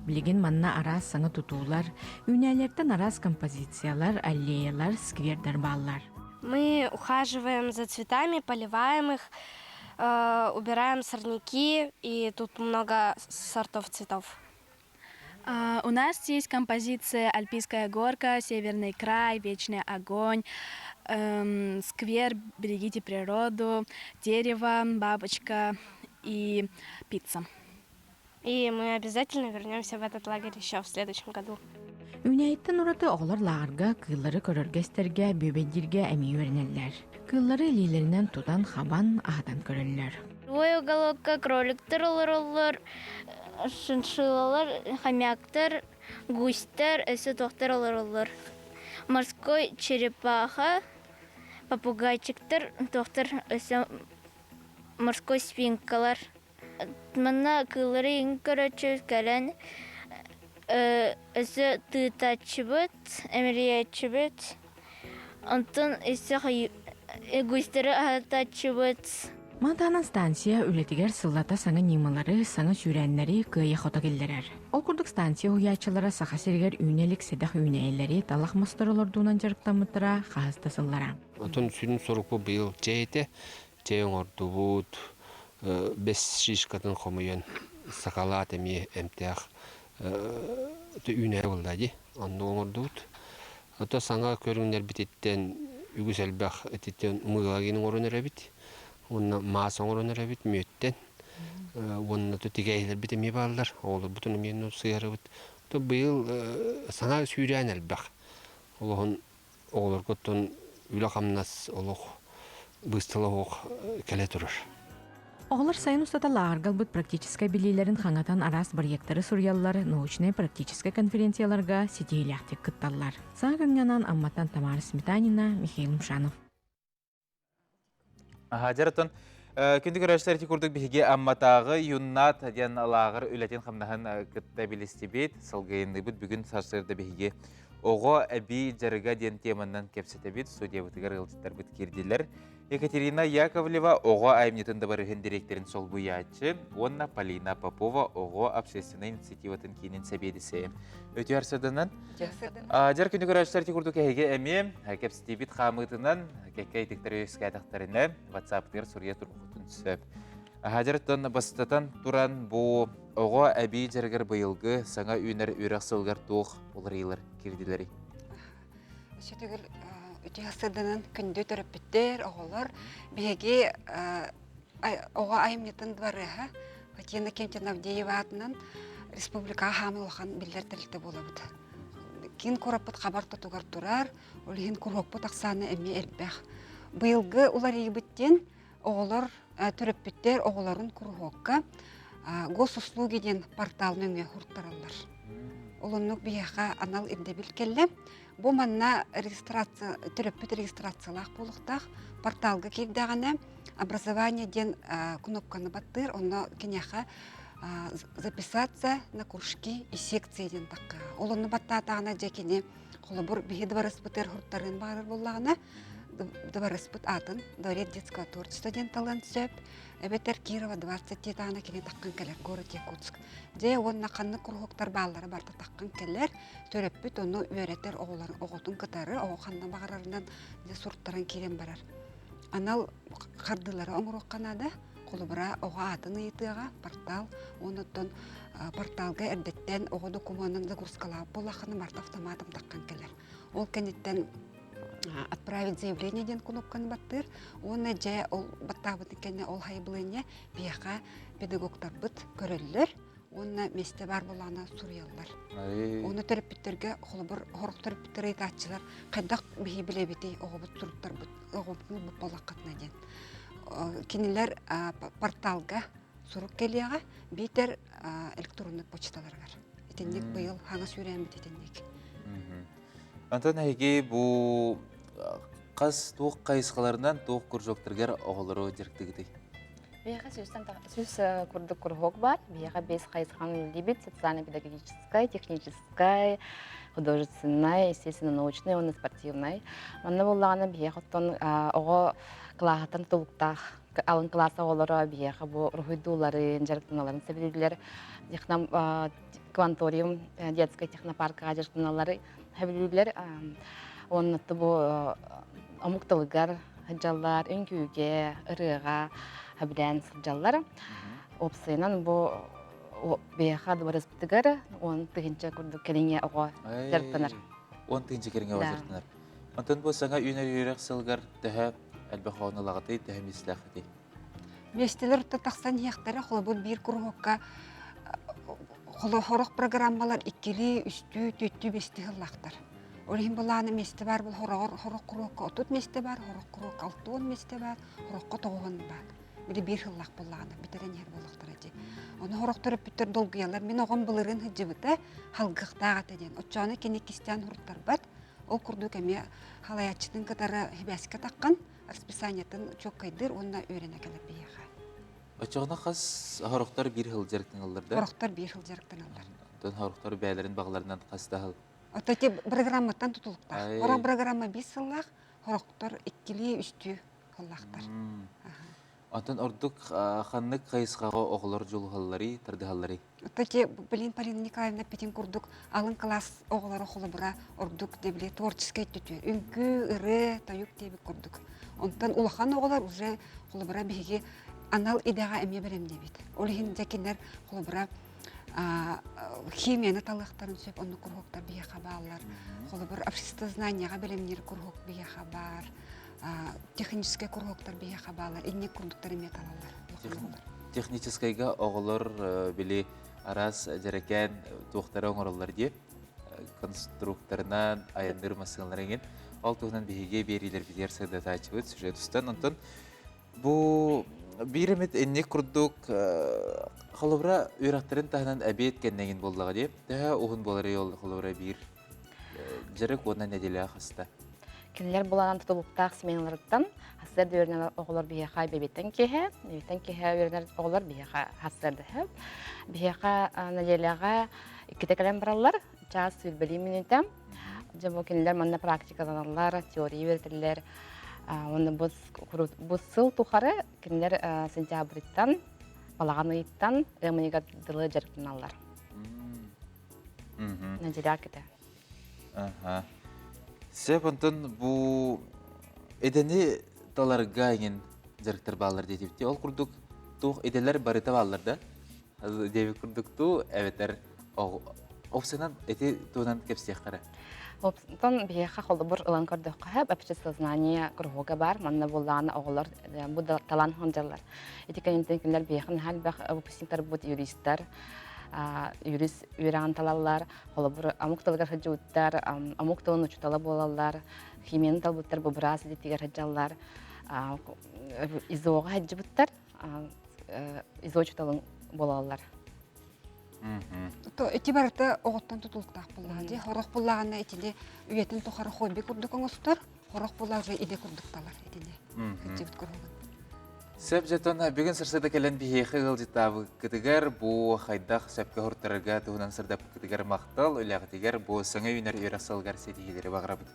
Білеген манна арас саңы тұтулар, үнәлерден арас композициялар, аллеялар, сквердер баллар. Мы ухаживаем за цветами, поливаем их, убираем сорняки, и тут много сортов цветов. У нас есть композиция «Альпийская горка», «Северный край», «Вечный огонь», сквер «Берегите природу», дерево, бабочка и пицца. И мы обязательно вернемся в этот лагерь еще в следующем году. Үнәйттен ураты оғылар лағырға, кыллары көріргестерге, бөбедерге әмей өрінелер. Кыллары лилерінен тудан хабан ағадан көрілер. Ой, уголокка, кроликтер олар, шиншиллалар, хомяктер, густер, эссе тоқтер олар. Морской черепаха, попугайчиктер, тоқтер, эссе морской свинкалар. Мына кыллары ең көрәчі кәлән, эссе тытачы бұд, әміриятчы бұд. Онтын эссе эгустері атачыбыт. Мантанан станция үлетигер сыллата саңа нималары, саңа сүйрәннәри кыя хота келдерер. Ол курдук станция уячылары саха сергер үнелик седах үнәйләри талах мастырылордунан жарықтамытыра хазда сыллара. Отон сүрін сорупу быйыл жейте, жейін ордубут, бес шишкатын хомуен сакалат эми эмтех үнәй болдади, онды оңордубут. Ото саңа көрүнер битеттен үгүс элбах этеттен мылагинин орунер бит. Онна маас оңорунер бит мөттен. Онна то тигейлер бит эми балдар. Олу бутуну мен сыяры бит. То быйыл саңа сүйрән элбах. Олоһун оолор коттон үлө камнас олох быстылох келе турар. Оғылар сайын устата лағарғал бұд практическай билилерін хаңатан арас барьектары сурьяллары научный практическай конференцияларға сетейляқтек кытталлар. Саға көңнянан амматтан Тамара Сметанина, Михаил Мшанов. Жаратон, күнді көрәштер күрдік бігі амматағы юннат ден лағыр үләтен қамнахан кытта білістебет, сылғайынды бұд бүгін сарсырды бігі оғы әбі жарыға ден теманнан кепсетебет, студия бұтығар ғылтыттар бұд керділер. Екатерина Яковлева оғы айымнетінді барығын директорын сол бұячы, онна Полина Попова оғы общественный инициативатын кейінен сәбедісі. Өте арсырдынан? Жар күнді көрәштер күрдік әйге әме, кепсетебет қамытынан кәккәй тектері өскәдіқтарына WhatsApp-тыр сұрия тұрғытын сөп. Жараттан бастатан туран бұ оғы әбей жарғыр бұйылғы саңа үйінер үйрақ сылғар туық олар ейлер керділері. Сөтігіл өте асырдынан күнді төріппеттер, оғылар, беге оға айымнетін дворыға, Ватина Кемтин Авдеева атынан республика хамылған білдер тілікті болабыды. Кейін көріппіт қабар тұтығар тұрар, олығын көріппіт ақсаны әме әлбәқ. Бұйылғы олар егбіттен оғылар төріппеттер оғыларын көріппіққа госуслугиден порталының ұрттаралар. Олынық бияға анал ендебіл келі. Бұл манна төріппет регистрациялақ болықтақ порталға кейдағаны образование ден кнопканы баттыр, оны кенеға записаться на кружки и секции ден таққа. Олыны баттатағына жекене қолы бұр бігі двороспытыр ұрттарын бағыр болағына двороспыт атын, дворец детского творчества ден талант сөп, Эбетер Кирова 20 тетана кене таққан келер, город Якутск. Же онна қанны құрғықтар баллары барда таққан келер, төреппіт оны өретер оғыларын оғытын кытары, оғы қанна бағарарынан сұрттарын керен барар. Анал қардылары оңырық қанады, қолы бұра оға атын ұйытыға, портал, оныттын порталға әрдеттен оғы документын загрузкалап болақыны марта автоматым таққан келер. Ол кенеттен отправить заявление ден кнопканы баттыр, оны жай ол баттабыты кенне ол хайбылыне бияқа педагогтар бұт көрілілер, оны месте бар болағына сурьялар. Оны төріппеттерге қолыбыр хорық төріппеттер айтатчылар, қайдақ бейі біле бетей оғы бұт сұрыптар бұт, оғы бұт бұт болаққатына ден. Кенелер порталға сұрық келеға бейтер электронный почталарғар. Етендек бұйыл хаңа сүйрән бет етендек. Антон әйге бұл қас туық қайысқаларынан туық күржоқтыргер оғылыру дерктігідей? Бияға сөз күрдік күрғоқ бар. Бияға 5 қайысқан үлдебет, социально-педагогическая, техническая, художественная, естественно-научная, оны спортивная. Манна болағына бияғыттың оғы клағаттан тұлықтақ, алын класса оғылыру бияға бұл рухидуларын, жарықтыналарын сәбеділер, кванториум, детская технопарка жарықтыналары Хәбилүләр оннаты бұл омукталыгар хаджалар, үнкүйге, ырыға, хәбилән сылжалар. Опсайнан бұл бейхад барызбытыгар, он тыгынча күрді келіңе оға жарттанар. Он тыгынча келіңе оға жарттанар. Онтан бұл саңа үйнер үйрек сылғар тәхі әлбәқ оғыны лағытай, тәхі месіләқытай. Местелер тақсан яқтары қолы бұл бір күрғыққа Қолы хорық программалар иккели, үсті, төтті бесті ғыллақтар. Олығын бұланы месті бар, бұл хорық құрыққа отут месті бар, хорық құрыққа 6-10 месті бар, хорыққа 9 бар. Білі бір ғыллақ бұланы, бітерен ер болықтар әде. Оны хорық тұрып бүтір долғиялар, мен оған бұлырын ғыджыбыты халғықтағат әден. Отчаны кене кестян ұрттар бәд, ол күрді кәме халаятчытын катары хибәске таққан, расписаниятын чөк қайдыр, онына өрені кәліп бейеға. Очоғына қас хорықтар бір ғыл жарықтың алырды? Хорықтар бір ғыл жарықтың алыр. Тон хорықтар бәлерін бағыларынан қасты ғыл? Ототе программаттан тұтылықтар. Хорық программа 5 сыллақ, хорықтар 2-3 холлахтар. Атын ордук ханнык кайысқаға оғылар жолғаллары, тардығаллары. Таки, Полина Николаевна Петин курдук, алын класс оғылары холобыра ордук дебіле творческий түтü. Үнкі, ыры, таюк дебі курдук. Онтан улахан оғылар уже холобыра беге анал идаға әме берем дебет. Олығын жәкендер холобыра химияны талықтарын сөп, оны кургоктар бие хабалар. Холобыр общество знанияға белемнер кургок бие хабар. Технический кургоктар бие хабалар. Инне курдуктар эме талалар. Техническайга оғылар біле арас жаракен туқтары оңырылар де конструкторынан айындыр масыларыңын ол туғынан бейге берилер бідер сәді тачывыд сюжет ұстан. Онтан бұл биремет энне курдук холобра үйрақтарын тағынан әбет кәннеген болдыға деп, тәға оғын болары ел холобра бир жарық онан әделі ақыста. Кенелер боланан тұтылықтақ сменаларыттан хасырды өрінер оғылар бейеқа бебеттен кеге өрінер оғылар бейеқа хасырды хөп. Бейеқа әделіға кітекелен баралар, час үлбелі минутам. Жабу кенелер манна практикаланалар, теория верділер. Оны бұл сыл тұқары кенелер сентябрыттан, балаған ұйыттан ғымыніға дылы жарықтан алар. Әделіға кеті. Сәп онтан бұл едені таларға еңін жарықтар балар дейдіпте. Ол күрдік тұқ еделер барыта балар да. Деви күрдік тұ әветер опсынан әте туынан кепсек қара. Опсынан бейеқа қолды бір ұлан көрдік қағып, әпшесі знания күрғуға бар. Манна болағаны оғылар, бұл талан хонжалар. Етекенен кенлер бейеқін хәл бәқ выпускниктар бұд юристтар. Юрист үйраған талалар, қолыбыр амук талғар хаджуыттар, амук талын ұчутала болалар, химияны талбыттар бұбырас едеттігер хаджалар, изоға хаджыбыттар, изо ұчуталын болалар. Эти барыта оғыттан тұтылықтақ болаға де, хорақ болағына етінде үйетін тұқары хобби күрдік оңыстар, хорақ болаға же иде күрдікталар етінде. Хаджыбыт күргін. Сәп жатын бүгін сырсыда кәлін бейхі ғылжытабы кітігер, бұл қайдақ сәпкі ғұрттарыға тұғынан сырдап кітігер мақтал, өліғі тегер бұл сыңы үйнер үйрасылғар сетігелері бағырабыд.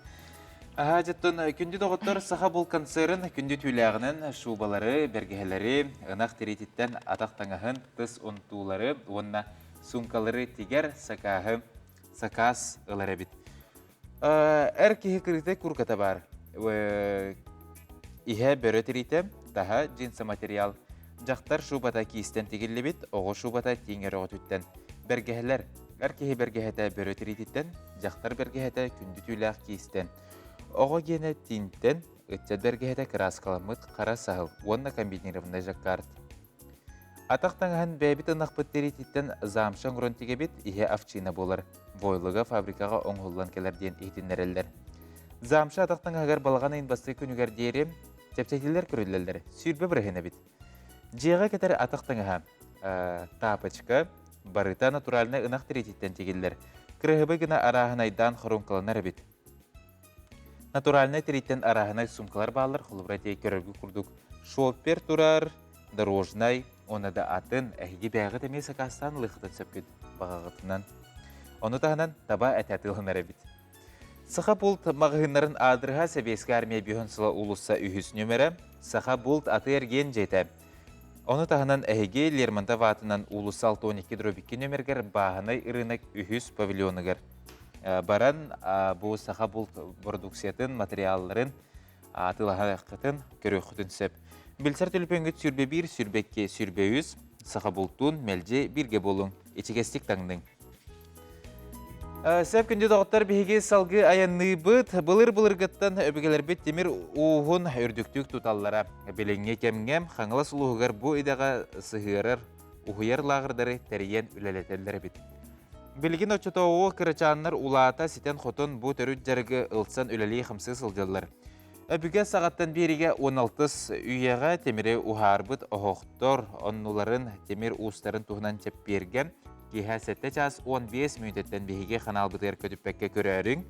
Аға жатын күнді доғыттар саға бұл концерн күнді түйләғінің шубалары, бергелері, ынақ терететтен атақтаңағын тыс ұнтулары, онына сумкалары тегер сақағы сақас ұлары бит. Әр кеге кіріті күрката бар. Ihe бөрі тереті, таға джинсы материал. Жақтар шубата кейістен тегелі бит, оғы шубата теңер оғы түттен. Бергелер, әркеге бергеті бөрі терететтен, жақтар бергеті күнді түйләқ кейістен. Оғы гені тинттен, үтсет бергеті краскаламыт қара сағыл, онна комбинированный жаққард. Атақтаңған бәбіт ынақпыт терететтен замшан ғырын теге бит, ihe авчина болар. Бойлыға фабрикаға оңғылан келерден ехтенерелдер. Замша атақтың ағар балаған айын басты күнігер дейрі, тепсетелер көрілелер, сүйірбі біргені бит. Жеға кетер атақтың аға тапочка, барыта натуралына ынақ терететтен тегелер. Кірғыбы гына арағын айдан қырынқыланар бит. Натуралына тереттен арағын ай сумкалар бағалар, құлыбыратей көріргі күрдік. Шоппер тұрар, дорожнай, оны да атын әйге бәғі тәмей сақастан лықытын сөпкет бағағытынан. Оны тағынан таба әтәтілінар бит. Саха булт мағығынларын адырға сәбескі армия бүйін сыла улыса үйіс нөмірі, саха булт аты ерген жейті. Оны тағынан әйге Лермонтов атынан улыса 6-12-2 нөміргер бағынай ырынық үйіс павильоныгар. Баран бұл саха булт продукциятын материалларын атылаға қытын көрі құтын сөп. Білсар түліпенгіт сүрбе 1, сүрбекке сүрбе 100, саха бултун мәлже бірге болың, ечігестік таңдың. Сәп күнде доғыттар бейге салғы аянны бұд, бұлыр-бұлырғыттан өбігелер бет темір уғын үрдіктік тұталлара. Белеңе кемгем, қаңылы сұлуғығар бұ идаға сығырыр, ұғыяр лағырдары тәрейен үлелетелер бет. Білген өтчетауы кірачанлар улаата сетен қотын бұ түріт жарғы ұлтсан үлелей қымсы сылдылар. Өбіге сағаттан беріге 16 үйеға темірі ұғар бұд оғықтор, оннуларын темір ұстарын тұғынан чеп берген, Кеха 7 час 15 минуттен бейге қанал бұтығыр көтіппәкке көрерің.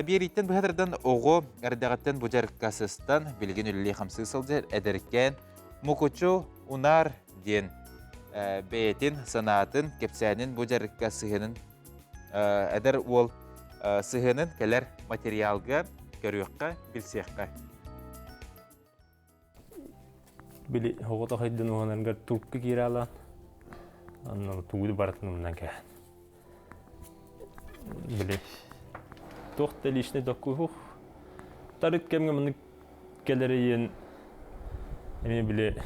Беріттен бұғадырдан оғы әрдіғаттен бұжарқасыстан білген үлілі қамсы сылдыр әдіркен мұқычу ұнар ден бәйетін санатын кепсәнін бұжарқасығының әдір ол сығының кәлер материалға көріққа білсеққа. били хогото хайдын уганарга туркка киралан. Анна тугуду баратынымнан ке. Били тохта лишне докку. Тарыт кемге мыны келерейен эми били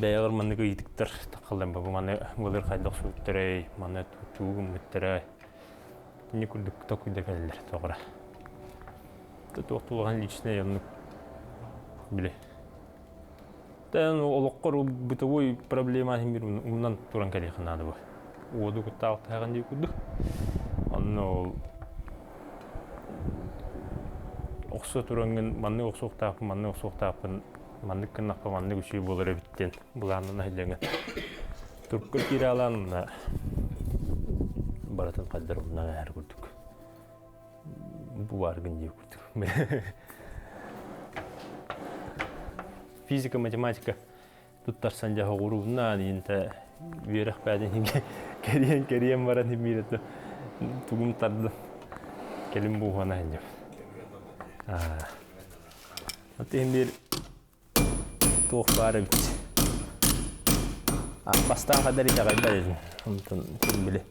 бәйгыр маны гыйдыктар такалдан бабы маны булыр хайдак сүттерей, маны тугум миттерей. Не күрдүк токуйда келдер тогра. Тохтулган личне янны били. Тен олоққор бытовой проблема химир унан туран келе ханады бу. Оду кутал таган ди куду. Анно оксо туранган манны оксоктап, манны оксоктапын, манны кынакка манны күчү болор биттен. Буланын айдаңа. Туркур киралан баратын каддарымна ар күрдүк. Бу баргын ди күрдүк. Физика, математика туттарсан жағы ғұрубынан енді верақ бәден керен баран емейді тұғым тарды келім бұғана енді. Әті ендер тоқ бары бүт. Бастан қадар ете қайда езін. Ұмтын кел біле.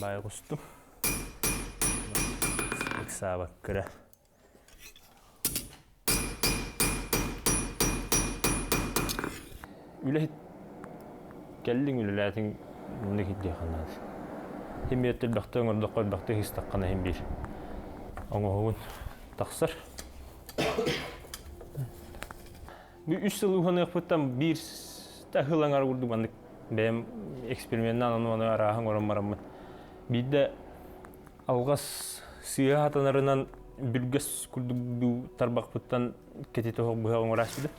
Bayğustum. Sağa bakıra. Üle geldin ületin bunu gidiyor kanal. Hem yeter baktığın orada koy baktı hiç takkana hem bir. Ama onun taksır. Bir 3 yıl uhanı yapıttan bir tahılan argurdu bandık. Benim eksperimentten onu arahın oran maramın. Bir de alğas siyah atanlarından bürges kurdu tarbak puttan ketete hoq buğağın uğraştı.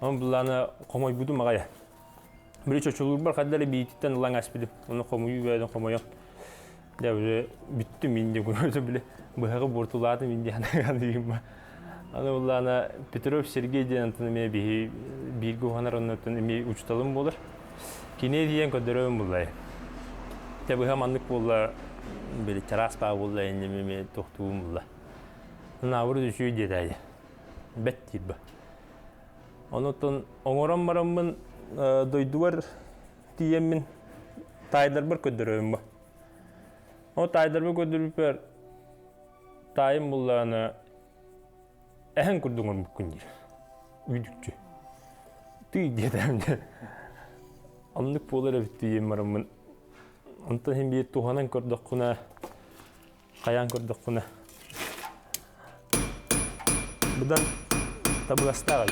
Ama bunlarına komoy budu mağaya. Bir çocuğu var kadar biyitten ulan aspidi. Onu komoyu verdim komoyan. Ya böyle bittim indi bunu bile. Buğağı bortuladım indi hanım. Ana bunlarına Petrov Sergey diyen tanımaya bir gühanar anlatın uçtalım olur. Kine diyen kadarım bulay. Tabi hemanlık bolla böyle teras bağ bolla endememe tohtuğum bolla. Navru düşüyor dedaydı. Bet değil bu. Ondan onuran maramın doyduvar diyemin taylar bir kadarım bu. O taylar bir kadarım per tayım bollana ehen kurduğum mümkün değil. Üydükçe. Tüy dedemde. Anlık bolla bitti diyem maramın. Ondan hem bir tuhanan kurduk kuna, kayan kurduk kuna. Buradan tabi gasta var.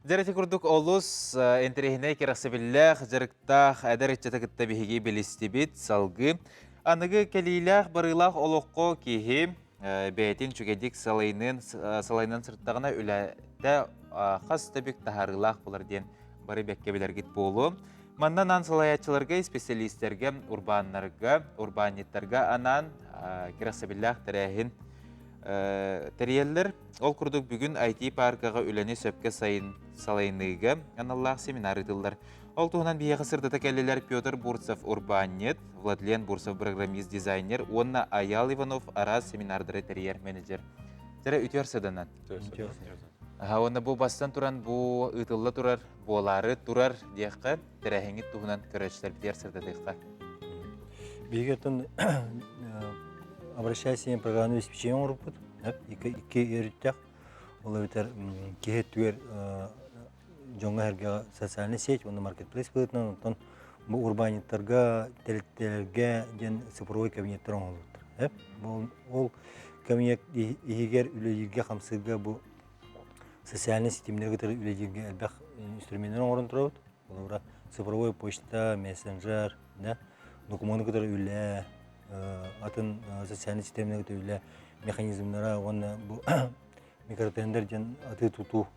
Jarati kurduk olus enterihine kirasibillah jarıktah adaretçata kitta bihigi bilistibit salgı. Anıgı kelillah barıllah oloqqo kihim beytin çügedik salayının sırttağına ülede khas tabik taharılaq bular diyen bari bekkebiler git bolu. Mandan an salayatçılarga, spesialistlerge, urbanlarga, urbaniyetlerga anan kirasibillah terehin teriyeller. Ol kurduk bugün IT parkaga üleni söpke sayın salayınıga anallah seminar edildiler. Ol tuğunan bir yakasırda tekelliler Pyotr Burtsov urbaniyet, Vladlen Burtsov programist dizayner, Onna Ayal Ivanov araz seminardare teriyer menajer. Jere ütüyor sedanan. Onda bu bastan turan bu ıtılla turar, boları turar diyekka, terehengit tuğunan köröçler biter sırda diyekka. Бигетон обращайся к программному обеспечению группы, iki erитек, олар битер кехетүер жоңга herge социальный сеть, оны маркетплейс бытынан, онтон bu урбаниттерга, телеттерге ден цифровой кабинеттер оңолуптыр. Ол кабинет егер үлелерге камсырга bu социальный сетимдерге тер үлелерге әлбәк инструменттер орын турабыт. Олар цифровой почта, мессенджер, да, документы которые үле атын социальный системдерге үле механизмдары, оны bu микротендер ден аты туту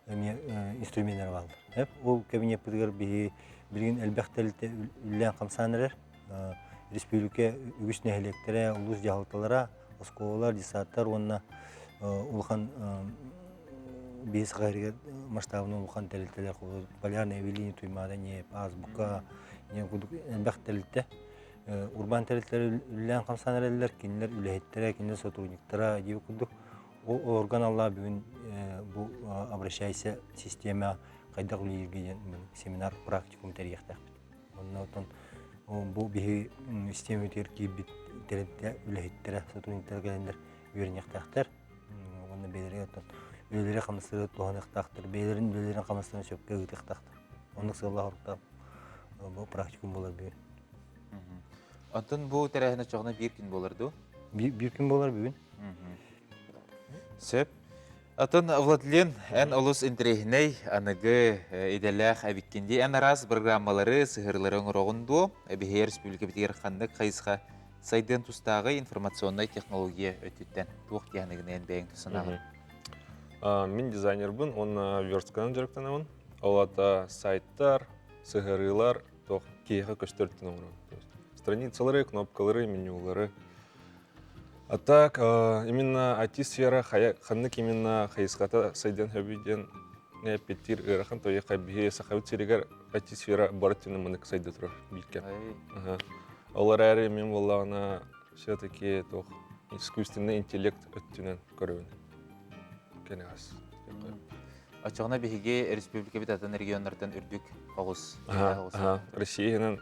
инструменттер балдар. Hep ол кабинет бідгер білген әлбәқтеліті үллән қамсанырыр. Республика үгіс нәхелектері, ұлыс жағылтылара, осколалар, десаттар, онына ұлған бейс ғайрыға масштабының ұлған тәлітелер қолы. Полярный авелини туймада, не азбука, не әлбәқтеліті. Урбан тәліттері үллән қамсанырылар, кенілер үләйттері, кенілер сотрудниктара дейі күлдік. Ол орган Алла бүгін бұл обращайся система қайдақ үлейірген семинар практикум тәрияқтақ. Бұл бігі система өтер кейбіт тәріпті үләйттері, сотрудниктері кәлендер өрінектақтар. Оны бейлері өлері қамыстыры тоғанықтақтар, бейлерін қамыстырын сөпке өтектақтар. Оның сығылға ұрықтап бұл практикум болар бүгін. Антон бұл тәрәхіні çoğuna bir gün боларду? Bir gün болар бүгін. Сөп. Атын Владлен ән олыс интерегіней анығы иделях әбіккенде ән арас программалары сығырлары оңырағынду әбіхер республика бітігер қандық қайысқа сайдын тұстағы информационный технология өттіттен туық тияғынығын ән бәйін тұсынағы. Мен дизайнербін, оны верстканың жүріктенемін. Олата сайттар, сығырылар, кейіға көстөрттен оңырағын. Страницалары, кнопкалары, менюлары. А так, именно IT-сфера, ханнык именно хайысқата сайден хөбейден не петтир ырахан, то яқай бихе сақавыт серегер IT-сфера барытыны мұнық сайды тұрар бейкен. Олар әрі мен болағына все-таки искусственный интеллект өттінен көрігін. Кәне аз. Ачығына бихеге республика бит атын регионлардан үрдік оғыз. Россиянын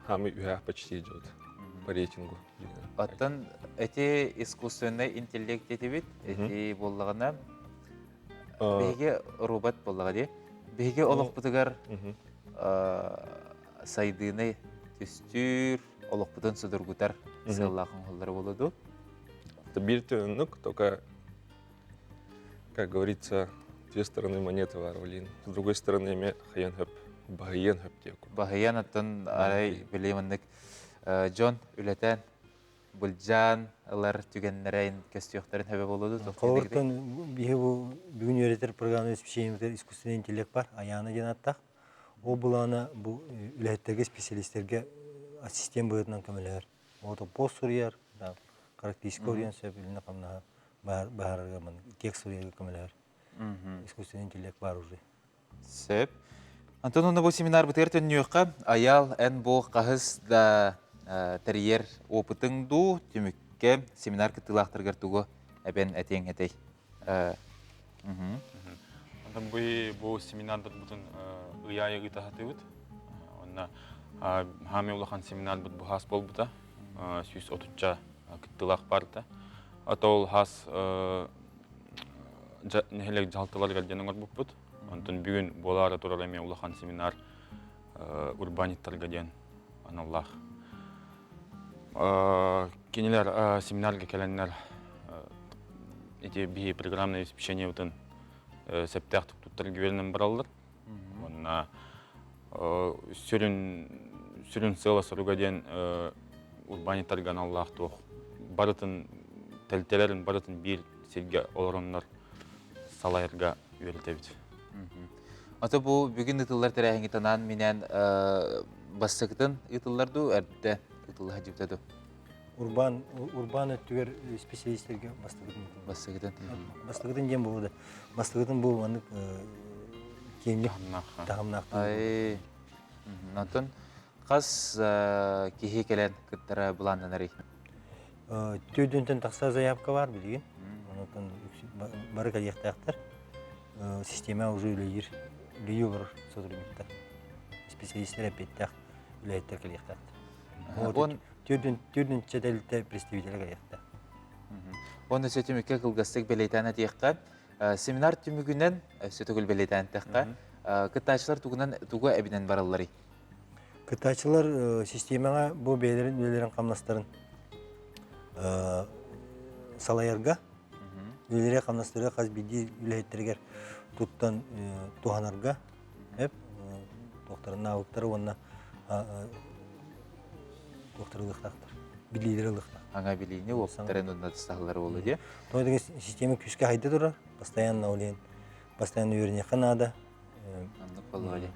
хамы үйәқ почти идет по рейтингу. Аттан эти искусственный интеллект етебет, эти боллағына беге робот боллаға де. Беге олық бұтығар сайдыны түстүр, олық бұтын сұдыргутар сыллақын қолдары болуду. Это бір төнік, только, как говорится, две стороны монеты варвалин. С другой стороны, име хаян хөп, бағайен хөп деку. Бағайен аттан арай білейміндік Джон үлетен Бұлжан, олар түгеннерейн көстіяқтарын әбе болуды. Қолыртын бүгін өретер программы өспешейімдер искусственный интеллект бар, аяны ден аттақ. Ол бұланы үләттерге специалисттерге ассистент бұғытынан көмілер. Оты пост сұрияр, характеристика өрген сөп, үліне қамнаға бағарырға мұн, кек сұрияға көмілер. Искусственный интеллект бар уже. Сөп. Антон, оны бұл семинар бұтыр төннеуққа аял ән бұл қағыз да тәрiyер опытыңду түмікке семинар кітілақтырғыр туғы әбен әтең әтей. Бұл семинардар бұтын ұяйы ғытағаты бұд. Хаме ұлақан семинар бұд бұл хас бол бұда. Сүйіс отуча кітілақ барды. Ата ол хас нәхелек жалтылар ғалденің ор бұд. Бүгін болары тұрар әме ұлақан семинар урбаниттар ғаден аналлах. Кенелер семинарға кәләнлер эти бихи программное обеспечение утын сәптәқ тұқтықтар гүвелінен баралдар. Сүрін сыла сұрғаден урбаниттарға аналлах тоқ. Барытын тәлтелерін, барытын бір серге оларынлар салайырға үйелетебет. Ата бұл бүгін ұтылар тәрәхіңі танан менен бастықытын ұтыларды әрді ұтылға жептеді? Урбан өттігер специалисттерге бастығытын. Бастығытын дем болды. Бастығытын бұл анық кемлік тағымнақты. Нантын қас кеге келен күттара бұландан әрі? Төйдентен тақса заявка бар білген. Бары кәлияқтақтар. Система уже үлейір бар сотрудниктар. Специалисттер әпеттақ үләйттер кәлияқтақтар. Түрдің чәдәлітті представителі кәлияқтар. Оны сөтімікке қылғастық белейтәні дейіққа. Семинар түмігінен сөтігіл белейтәні дейіққа. Күттачылар тұғы әбінен баралары? Күттачылар системаға бұл бейлерін қамнастарын салайырға, үлері қамнастырға қаз бейді үләйттергер тұттан туғанарға, тоқтарын науықтары онына тоқтарылықтақтыр, білейлеріліктақтыр. Аңа білейіне оқтарын онына тұстағылары болу де? Тойдығы система күшке қайды тұрар, постоянно олейін постоянно үйренеқан ада. Аннык болуғали.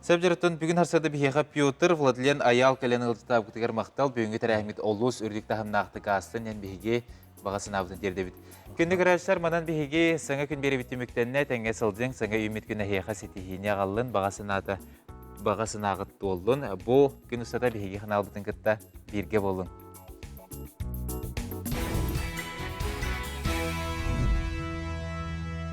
Сәбжіріттін бүгін арсады бігеға Пьотр Владлен аял кәлені ғылтытап күтігер мақтал бүгінгі тәрәхмет олус үрдік тағым нақты қастын ән бігеге бағасын абытын тердебіт. Күнді көрәшілер манан бігеге саңа күн бері біттіміктенне тәңге сылдың саңа үміт күн әхеға сетихіне қалын бағасын ағыт болын. Бұл күн ұстада бігеге қанал бұтын күтті бірге болын.